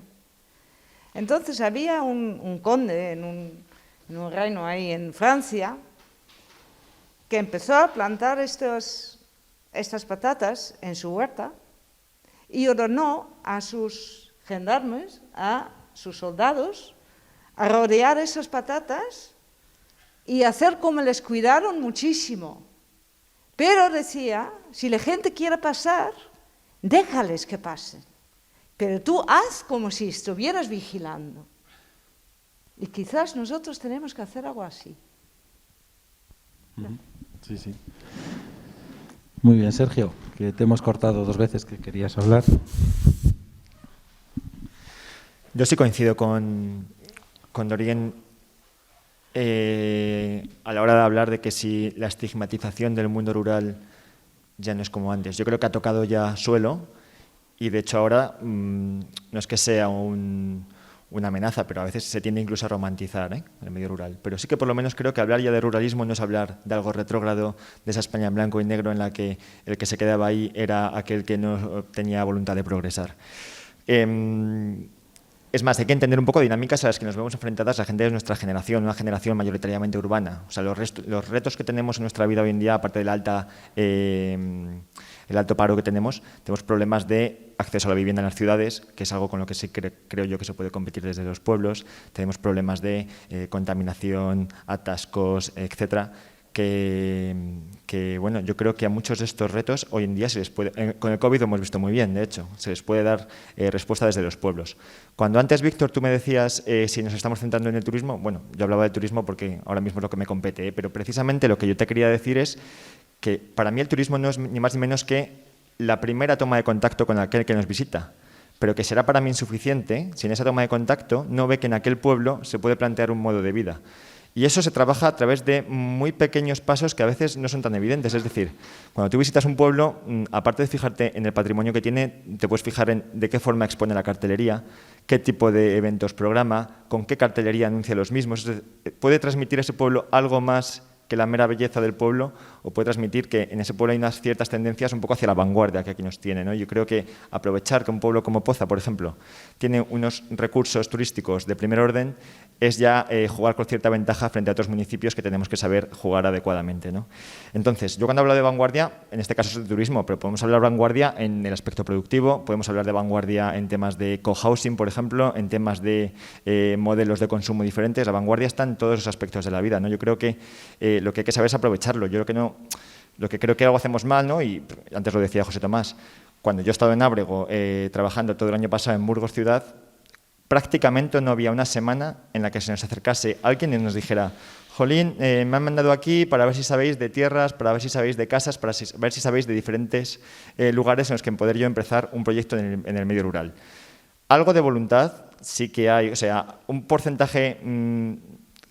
S4: Entonces había un conde en un reino ahí en Francia que empezó a plantar estas patatas en su huerta y ordenó a sus gendarmes, a sus soldados, a rodear esas patatas y hacer como les cuidaron muchísimo. Pero decía, si la gente quiere pasar, déjales que pasen, pero tú haz como si estuvieras vigilando. Y quizás nosotros tenemos que hacer algo así.
S1: Sí, sí. Muy bien, Sergio, que te hemos cortado 2 veces que querías hablar.
S6: Yo sí coincido con Dorian a la hora de hablar de que si la estigmatización del mundo rural ya no es como antes. Yo creo que ha tocado ya suelo y de hecho ahora no es que sea una amenaza, pero a veces se tiende incluso a romantizar el medio rural. Pero sí que por lo menos creo que hablar ya de ruralismo no es hablar de algo retrógrado, de esa España en blanco y negro en la que el que se quedaba ahí era aquel que no tenía voluntad de progresar. Es más, hay que entender un poco dinámicas a las que nos vemos enfrentadas la gente de nuestra generación, una generación mayoritariamente urbana. O sea, los retos que tenemos en nuestra vida hoy en día, aparte del el alto paro que tenemos problemas de acceso a la vivienda en las ciudades, que es algo con lo que sí creo yo que se puede competir desde los pueblos. Tenemos problemas de contaminación, atascos, etcétera. Que bueno, yo creo que a muchos de estos retos hoy en día se les puede, con el COVID lo hemos visto muy bien, de hecho, se les puede dar respuesta desde los pueblos. Cuando antes, Víctor, tú me decías si nos estamos centrando en el turismo, bueno, yo hablaba de turismo porque ahora mismo es lo que me compete, pero precisamente lo que yo te quería decir es que para mí el turismo no es ni más ni menos que la primera toma de contacto con aquel que nos visita, pero que será para mí insuficiente si en esa toma de contacto no ve que en aquel pueblo se puede plantear un modo de vida. Y eso se trabaja a través de muy pequeños pasos que a veces no son tan evidentes. Es decir, cuando tú visitas un pueblo, aparte de fijarte en el patrimonio que tiene, te puedes fijar en de qué forma expone la cartelería, qué tipo de eventos programa, con qué cartelería anuncia los mismos. ¿Puede transmitir ese pueblo algo más que la mera belleza del pueblo, o puede transmitir que en ese pueblo hay unas ciertas tendencias un poco hacia la vanguardia que aquí nos tiene, ¿no? Yo creo que aprovechar que un pueblo como Poza, por ejemplo, tiene unos recursos turísticos de primer orden, es ya jugar con cierta ventaja frente a otros municipios que tenemos que saber jugar adecuadamente, ¿no? Entonces, yo cuando hablo de vanguardia, en este caso es de turismo, pero podemos hablar de vanguardia en el aspecto productivo, podemos hablar de vanguardia en temas de cohousing, por ejemplo, en temas de modelos de consumo diferentes. La vanguardia está en todos los aspectos de la vida, ¿no? Yo creo que lo que hay que saber es aprovecharlo. Yo lo que creo que algo hacemos mal, ¿no? Y antes lo decía José Tomás, cuando yo he estado en Ábrego trabajando todo el año pasado en Burgos ciudad, prácticamente no había una semana en la que se nos acercase alguien y nos dijera: Jolín, me han mandado aquí para ver si sabéis de tierras, para ver si sabéis de casas, para ver si sabéis de diferentes lugares en los que poder yo empezar un proyecto en el medio rural. Algo de voluntad sí que hay, o sea, un porcentaje,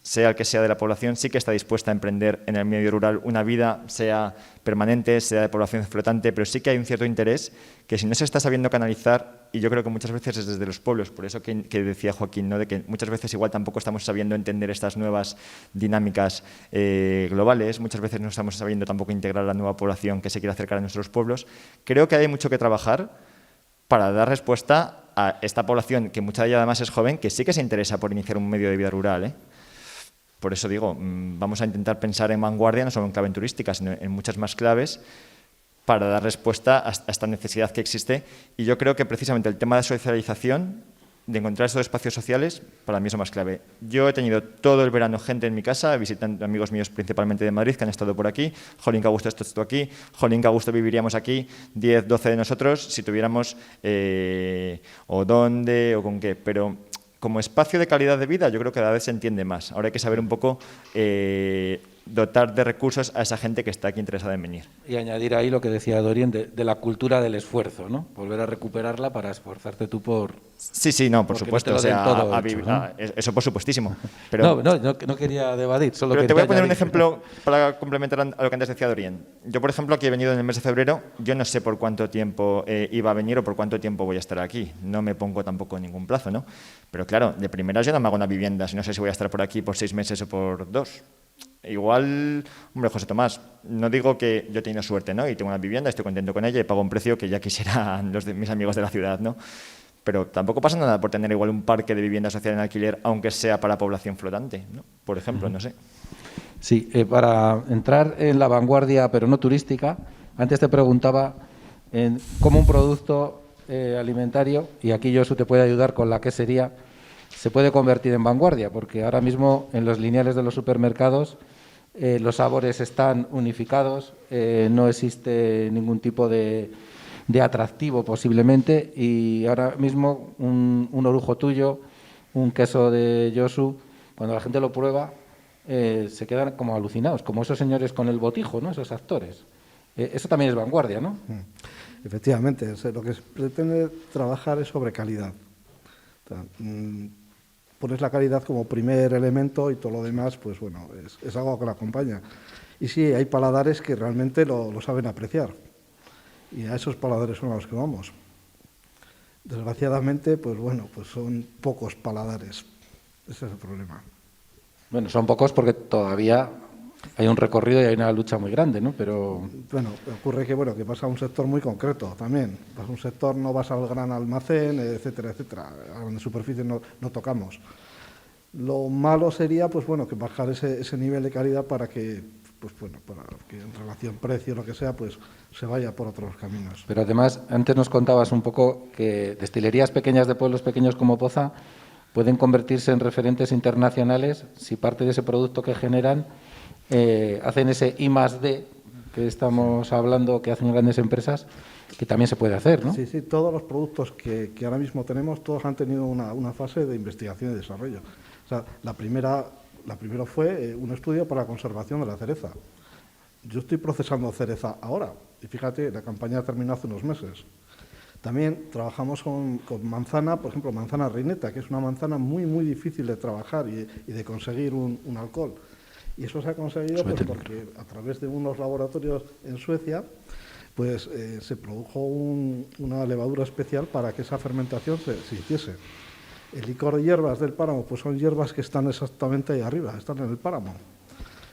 S6: sea el que sea de la población, sí que está dispuesta a emprender en el medio rural una vida, sea permanente, sea de población flotante, pero sí que hay un cierto interés que si no se está sabiendo canalizar, y yo creo que muchas veces es desde los pueblos, por eso que decía Joaquín, ¿no? De que muchas veces igual tampoco estamos sabiendo entender estas nuevas dinámicas globales, muchas veces no estamos sabiendo tampoco integrar a la nueva población que se quiere acercar a nuestros pueblos. Creo que hay mucho que trabajar para dar respuesta a esta población, que mucha de ella además es joven, que sí que se interesa por iniciar un medio de vida rural, Por eso digo, vamos a intentar pensar en vanguardia, no solo en clave turística, sino en muchas más claves para dar respuesta a esta necesidad que existe. Y yo creo que precisamente el tema de socialización, de encontrar esos espacios sociales, para mí es lo más clave. Yo he tenido todo el verano gente en mi casa, visitando amigos míos principalmente de Madrid que han estado por aquí. Jolín, que a gusto esto aquí. Jolín, que a gusto viviríamos aquí, 10, 12 de nosotros, si tuviéramos o dónde o con qué. Pero como espacio de calidad de vida, yo creo que cada vez se entiende más. Ahora hay que saber un poco dotar de recursos a esa gente que está aquí interesada en venir.
S1: Y añadir ahí lo que decía Dorien de la cultura del esfuerzo, ¿no? Volver a recuperarla para esforzarte tú por...
S6: Sí, no, por supuesto.
S1: No
S6: o sea,
S1: todo hecho, ¿no?
S6: Eso por supuestísimo. Pero,
S1: no quería debatir, solo
S6: pero
S1: que
S6: te voy a poner un ejemplo para complementar a lo que antes decía Dorien. Yo, por ejemplo, aquí he venido en el mes de febrero, yo no sé por cuánto tiempo iba a venir o por cuánto tiempo voy a estar aquí. No me pongo tampoco ningún plazo, ¿no? Pero claro, de primeras yo no me hago una vivienda, si no sé si voy a estar por aquí por 6 meses o por 2. Igual, hombre, José Tomás, no digo que yo he tenido suerte, ¿no? Y tengo una vivienda, estoy contento con ella y pago un precio que ya quisieran mis amigos de la ciudad, ¿no? Pero tampoco pasa nada por tener igual un parque de vivienda social en alquiler, aunque sea para población flotante, ¿no? Por ejemplo, no sé.
S1: Sí, para entrar en la vanguardia, pero no turística, antes te preguntaba cómo un producto alimentario, y aquí Josu te puede ayudar con la quesería, se puede convertir en vanguardia, porque ahora mismo en los lineales de los supermercados los sabores están unificados, no existe ningún tipo de atractivo posiblemente, y ahora mismo un orujo tuyo, un queso de Josu, cuando la gente lo prueba se quedan como alucinados, como esos señores con el botijo, ¿no? Esos actores. Eso también es vanguardia, ¿no?
S7: Efectivamente, lo que se pretende trabajar es sobre calidad. O sea, pones la calidad como primer elemento y todo lo demás, pues bueno, es algo que la acompaña. Y sí, hay paladares que realmente lo saben apreciar. Y a esos paladares son a los que vamos. Desgraciadamente, pues bueno, pues son pocos paladares. Ese es el problema.
S1: Bueno, son pocos porque todavía hay un recorrido y hay una lucha muy grande, ¿no? Pero
S7: bueno, ocurre que vas a un sector muy concreto también. Vas a un sector, no vas al gran almacén, etcétera, etcétera. A donde superficie no tocamos. Lo malo sería, pues bueno, que bajar ese nivel de calidad para que, pues bueno, para que en relación precio, lo que sea, pues se vaya por otros caminos.
S1: Pero además, antes nos contabas un poco que destilerías pequeñas de pueblos pequeños como Poza pueden convertirse en referentes internacionales si parte de ese producto que generan hacen ese I+D que estamos hablando, que hacen grandes empresas, que también se puede hacer, ¿no?
S7: Sí, todos los productos que ahora mismo tenemos, todos han tenido una fase de investigación y desarrollo. O sea, la primera fue un estudio para la conservación de la cereza. Yo estoy procesando cereza ahora, y fíjate, la campaña terminó hace unos meses. También trabajamos con manzana, por ejemplo, manzana reineta, que es una manzana muy, muy difícil de trabajar y de conseguir un alcohol. Y eso se ha conseguido pues, porque a través de unos laboratorios en Suecia pues se produjo una levadura especial para que esa fermentación se hiciese. El licor de hierbas del páramo pues son hierbas que están exactamente ahí arriba, están en el páramo.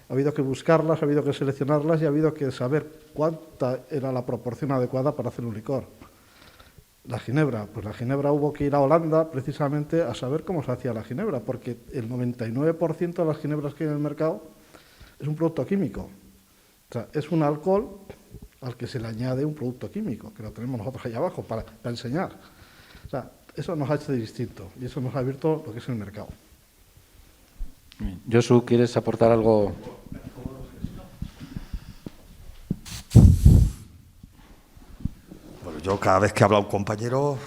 S7: Ha habido que buscarlas, ha habido que seleccionarlas y ha habido que saber cuánta era la proporción adecuada para hacer un licor. La ginebra, pues la ginebra hubo que ir a Holanda precisamente a saber cómo se hacía la ginebra, porque el 99% de las ginebras que hay en el mercado es un producto químico. O sea, es un alcohol al que se le añade un producto químico, que lo tenemos nosotros ahí abajo para enseñar. O sea, eso nos ha hecho distinto y eso nos ha abierto lo que es el mercado.
S1: Josu, ¿quieres aportar algo?
S5: yo cada vez que habla un compañero,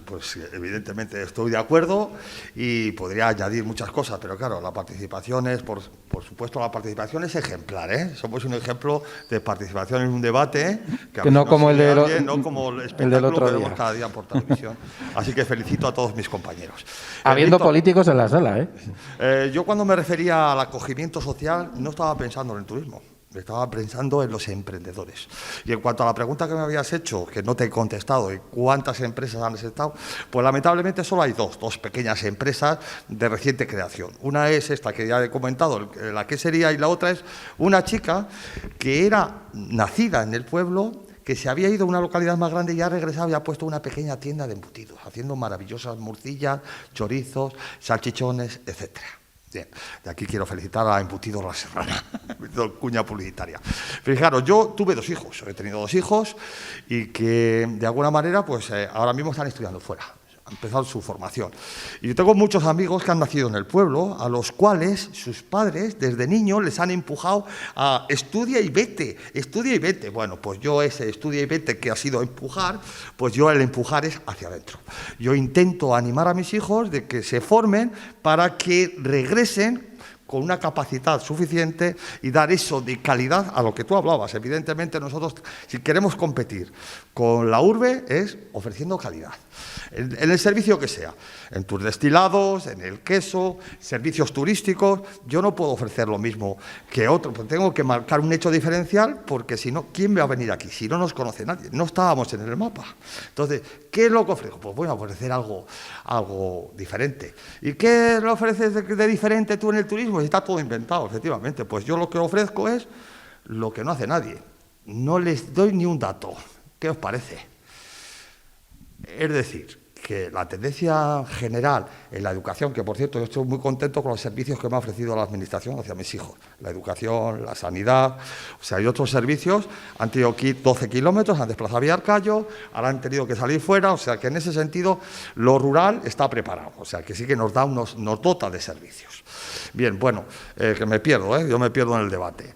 S5: pues evidentemente estoy de acuerdo y podría añadir muchas cosas, pero claro, la participación es, por supuesto, la participación es ejemplar, ¿eh? Somos un ejemplo de participación en un debate
S1: que no como el
S5: no como el espectáculo
S1: otro
S5: que vemos
S1: día.
S5: cada día por televisión. Así que felicito a todos mis compañeros.
S1: Habiendo políticos en la sala, ¿eh?
S5: Yo cuando me refería al acogimiento social no estaba pensando en el turismo. Estaba pensando en los emprendedores. Y en cuanto a la pregunta que me habías hecho, que no te he contestado, de cuántas empresas han estado, pues lamentablemente solo hay dos pequeñas empresas de reciente creación. Una es esta que ya he comentado, la que sería, y la otra es una chica que era nacida en el pueblo, que se había ido a una localidad más grande y ha regresado y ha puesto una pequeña tienda de embutidos, haciendo maravillosas morcillas, chorizos, salchichones, etcétera. Bien, de aquí quiero felicitar a Embutidos La Serrana, cuña publicitaria. Fijaros, yo tuve 2 hijos, he tenido 2 hijos y que de alguna manera pues ahora mismo están estudiando fuera, han empezado su formación. Y yo tengo muchos amigos que han nacido en el pueblo, a los cuales sus padres desde niños les han empujado a estudia y vete, estudia y vete. Bueno, pues yo ese estudia y vete que ha sido empujar, pues yo el empujar es hacia adentro. Yo intento animar a mis hijos de que se formen para que regresen con una capacidad suficiente y dar eso de calidad a lo que tú hablabas. Evidentemente nosotros, si queremos competir con la urbe, es ofreciendo calidad. En el servicio que sea, en tus destilados, en el queso, servicios turísticos, yo no puedo ofrecer lo mismo que otro, pues tengo que marcar un hecho diferencial porque si no, ¿quién va a venir aquí? Si no nos conoce nadie, no estábamos en el mapa. Entonces, ¿qué es lo que ofrezco? Pues voy a ofrecer algo diferente. ¿Y qué le ofreces de diferente tú en el turismo? Está todo inventado, efectivamente. Pues yo lo que ofrezco es lo que no hace nadie. No les doy ni un dato. ¿Qué os parece? Es decir, que la tendencia general en la educación, que por cierto yo estoy muy contento con los servicios que me ha ofrecido la Administración hacia mis hijos, la educación, la sanidad, o sea, hay otros servicios, han tenido que ir 12 kilómetros, han desplazado a Villarcayo, ahora han tenido que salir fuera, o sea que en ese sentido lo rural está preparado, o sea que sí que nos dota de servicios. Bien, bueno, que me pierdo, yo me pierdo en el debate.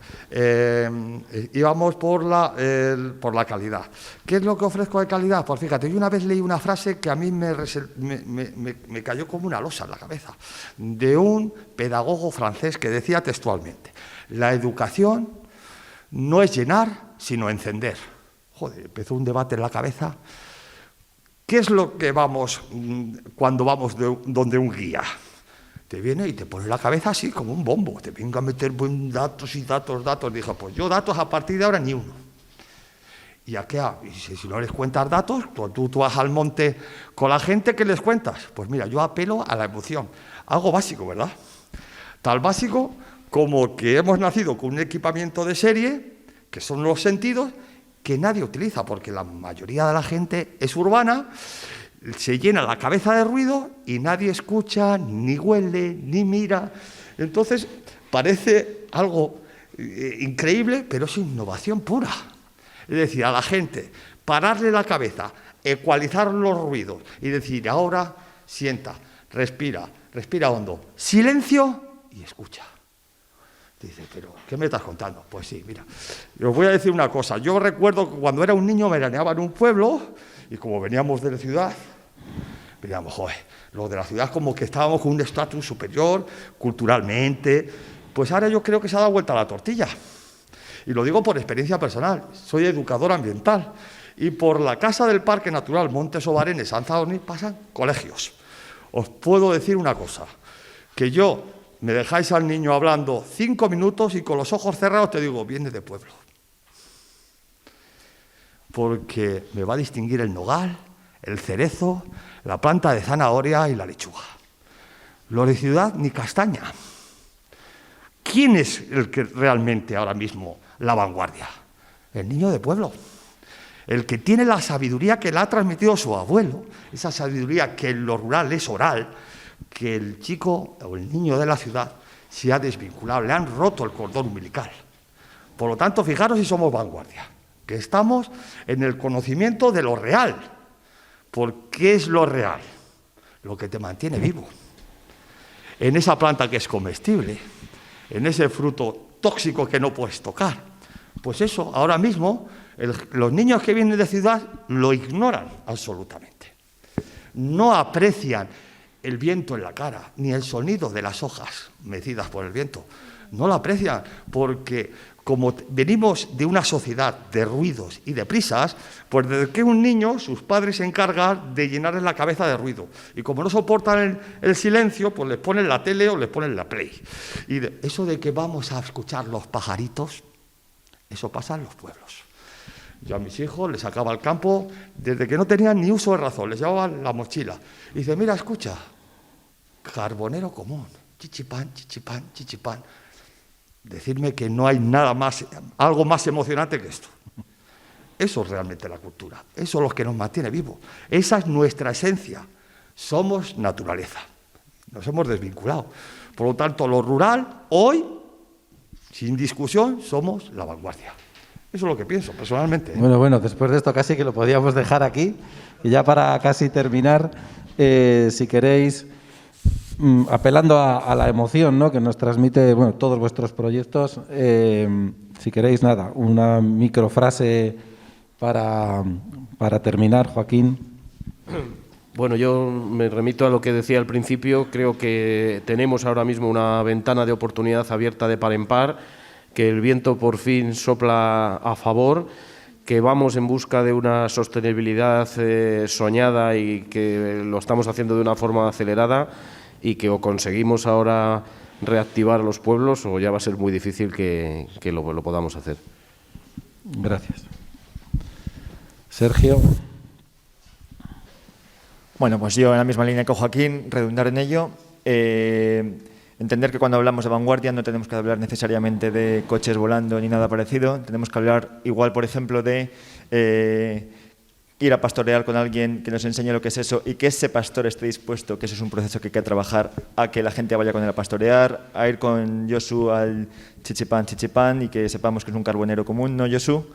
S5: Íbamos por la calidad. ¿Qué es lo que ofrezco de calidad? Pues fíjate, yo una vez leí una frase que a mí me cayó como una losa en la cabeza, de un pedagogo francés que decía textualmente: la educación no es llenar, sino encender. Joder, empezó un debate en la cabeza. ¿Qué es lo que vamos cuando vamos donde un guía? Te viene y te pone la cabeza así como un bombo, te venga a meter datos y datos. Dijo, pues yo datos a partir de ahora ni uno. ¿Y a qué? Y si no les cuentas datos, tú vas al monte con la gente, ¿qué les cuentas? Pues mira, yo apelo a la emoción. Algo básico, ¿verdad? Tal básico como que hemos nacido con un equipamiento de serie, que son los sentidos, que nadie utiliza, porque la mayoría de la gente es urbana, se llena la cabeza de ruido y nadie escucha, ni huele, ni mira. Entonces, parece algo increíble, pero es innovación pura. Es decir, a la gente, pararle la cabeza, ecualizar los ruidos y decir, ahora sienta, respira hondo, silencio y escucha. Dice, pero ¿qué me estás contando? Pues sí, mira, os voy a decir una cosa. Yo recuerdo que cuando era un niño veraneaba en un pueblo y como veníamos de la ciudad, veníamos, joder, los de la ciudad como que estábamos con un estatus superior culturalmente, pues ahora yo creo que se ha dado vuelta la tortilla. Y lo digo por experiencia personal, soy educador ambiental y por la Casa del Parque Natural Montes Obarenes, San Sadurní, pasan colegios. Os puedo decir una cosa, que yo me dejáis al niño hablando 5 minutos y con los ojos cerrados te digo, viene de pueblo. Porque me va a distinguir el nogal, el cerezo, la planta de zanahoria y la lechuga. Lo de ciudad ni castaña. ¿Quién es el que realmente ahora mismo la vanguardia? El niño de pueblo. El que tiene la sabiduría que le ha transmitido su abuelo, esa sabiduría que en lo rural es oral, que el chico o el niño de la ciudad se ha desvinculado, le han roto el cordón umbilical. Por lo tanto, fijaros si somos vanguardia, que estamos en el conocimiento de lo real. ¿Por qué es lo real? Lo que te mantiene vivo. En esa planta que es comestible, en ese fruto tóxico que no puedes tocar. Pues eso, ahora mismo, los niños que vienen de ciudad lo ignoran absolutamente. No aprecian el viento en la cara, ni el sonido de las hojas mecidas por el viento. No lo aprecian porque, como venimos de una sociedad de ruidos y de prisas, pues desde que un niño, sus padres se encargan de llenarles la cabeza de ruido. Y como no soportan el silencio, pues les ponen la tele o les ponen la play. Y eso de que vamos a escuchar los pajaritos, eso pasa en los pueblos. Yo a mis hijos les sacaba al campo desde que no tenían ni uso de razón, les llevaba la mochila. Y dice, mira, escucha, carbonero común, chichipán, chichipán, chichipán. Decirme que no hay nada más, algo más emocionante que esto. Eso es realmente la cultura, eso es lo que nos mantiene vivos. Esa es nuestra esencia, somos naturaleza, nos hemos desvinculado. Por lo tanto, lo rural, hoy, sin discusión, somos la vanguardia. Eso es lo que pienso, personalmente.
S1: Bueno, después de esto casi que lo podíamos dejar aquí. Y ya para casi terminar, si queréis, apelando a la emoción, ¿no?, que nos transmite todos vuestros proyectos, si queréis, nada, una microfrase para terminar, Joaquín.
S2: Bueno, yo me remito a lo que decía al principio. Creo que tenemos ahora mismo una ventana de oportunidad abierta de par en par, que el viento por fin sopla a favor, que vamos en busca de una sostenibilidad soñada y que lo estamos haciendo de una forma acelerada y que o conseguimos ahora reactivar a los pueblos o ya va a ser muy difícil que lo podamos hacer.
S1: Gracias. Sergio.
S6: Bueno, pues yo en la misma línea que Joaquín, redundar en ello. Entender que cuando hablamos de vanguardia no tenemos que hablar necesariamente de coches volando ni nada parecido. Tenemos que hablar igual, por ejemplo, de ir a pastorear con alguien que nos enseñe lo que es eso y que ese pastor esté dispuesto, que eso es un proceso que hay que trabajar, a que la gente vaya con él a pastorear, a ir con Josu al chichipán y que sepamos que es un carbonero común, ¿no, Josu?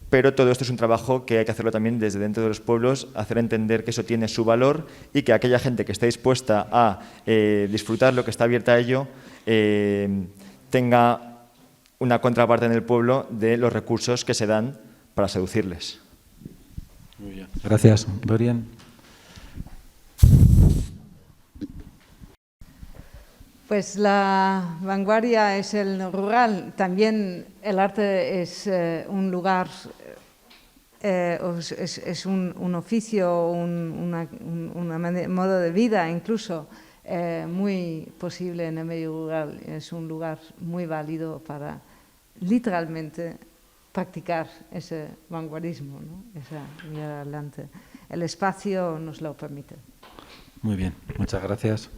S6: Pero todo esto es un trabajo que hay que hacerlo también desde dentro de los pueblos, hacer entender que eso tiene su valor y que aquella gente que esté dispuesta a disfrutar lo que está abierta a ello tenga una contraparte en el pueblo de los recursos que se dan para seducirles.
S1: Muy bien. Gracias. Dorian.
S4: Pues la vanguardia es el rural. También el arte es un lugar, es un oficio, un modo de vida incluso muy posible en el medio rural. Es un lugar muy válido para literalmente practicar ese vanguardismo, ¿no? Esa mirar adelante. El espacio nos lo permite.
S1: Muy bien, muchas gracias.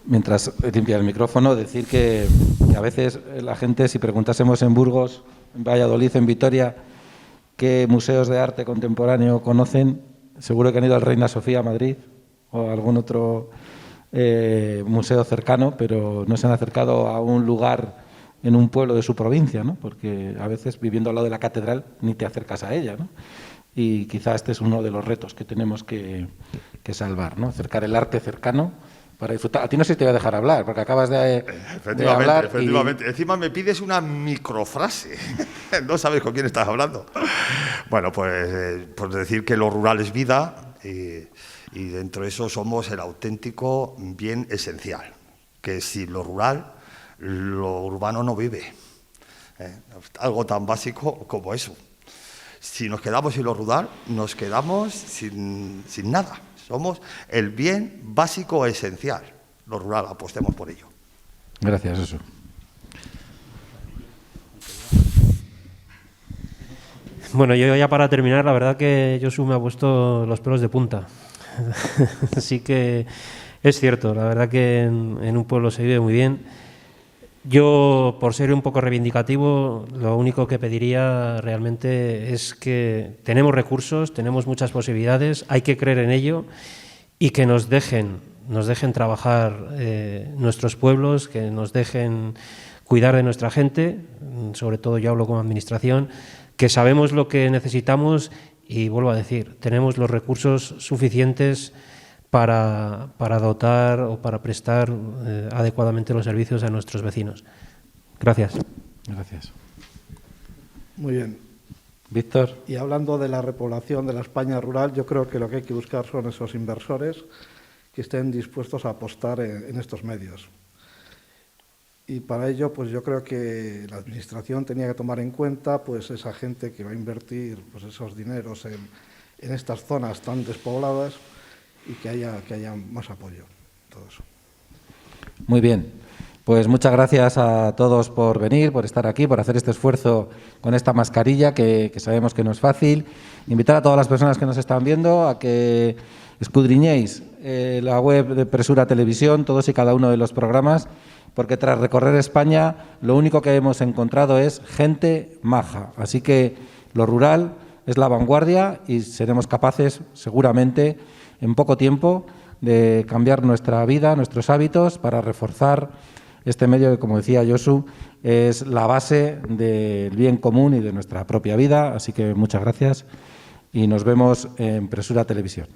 S1: Mientras limpia el micrófono, decir que a veces la gente, si preguntásemos en Burgos, en Valladolid, en Vitoria, qué museos de arte contemporáneo conocen, seguro que han ido al Reina Sofía, Madrid, o a algún otro museo cercano, pero no se han acercado a un lugar en un pueblo de su provincia, ¿no? Porque a veces, viviendo al lado de la catedral, ni te acercas a ella, ¿no? Y quizá este es uno de los retos que tenemos que salvar, ¿no? Acercar el arte cercano para disfrutar. A ti no sé si te voy a dejar hablar, porque acabas de hablar.
S5: Efectivamente. Encima me pides una microfrase. No sabes con quién estás hablando. Bueno, pues decir que lo rural es vida y dentro de eso somos el auténtico bien esencial. Que sin lo rural, lo urbano no vive. Algo tan básico como eso. Si nos quedamos sin lo rural, nos quedamos sin nada. Somos el bien básico esencial. Lo rural, apostemos por ello.
S1: Gracias, eso.
S3: Bueno, yo ya para terminar, la verdad que Josu me ha puesto los pelos de punta. Así que es cierto, la verdad que en un pueblo se vive muy bien. Yo, por ser un poco reivindicativo, lo único que pediría realmente es que tenemos recursos, tenemos muchas posibilidades, hay que creer en ello y que nos dejen trabajar nuestros pueblos, que nos dejen cuidar de nuestra gente, sobre todo yo hablo como administración, que sabemos lo que necesitamos y vuelvo a decir, tenemos los recursos suficientes para dotar o para prestar adecuadamente los servicios a nuestros vecinos. Gracias.
S1: Gracias.
S7: Muy bien.
S1: Víctor.
S7: Y hablando de la repoblación de la España rural, yo creo que lo que hay que buscar son esos inversores que estén dispuestos a apostar en estos medios. Y para ello, pues yo creo que la Administración tenía que tomar en cuenta pues esa gente que va a invertir pues esos dineros en estas zonas tan despobladas y que haya más apoyo. Todo eso.
S1: Muy bien. Pues muchas gracias a todos por venir, por estar aquí, por hacer este esfuerzo con esta mascarilla, que sabemos que no es fácil. Invitar a todas las personas que nos están viendo a que escudriñéis la web de Presura Televisión, todos y cada uno de los programas, porque tras recorrer España lo único que hemos encontrado es gente maja. Así que lo rural es la vanguardia y seremos capaces, seguramente, en poco tiempo, de cambiar nuestra vida, nuestros hábitos, para reforzar este medio que, como decía Josu, es la base del bien común y de nuestra propia vida. Así que muchas gracias y nos vemos en Presura Televisión.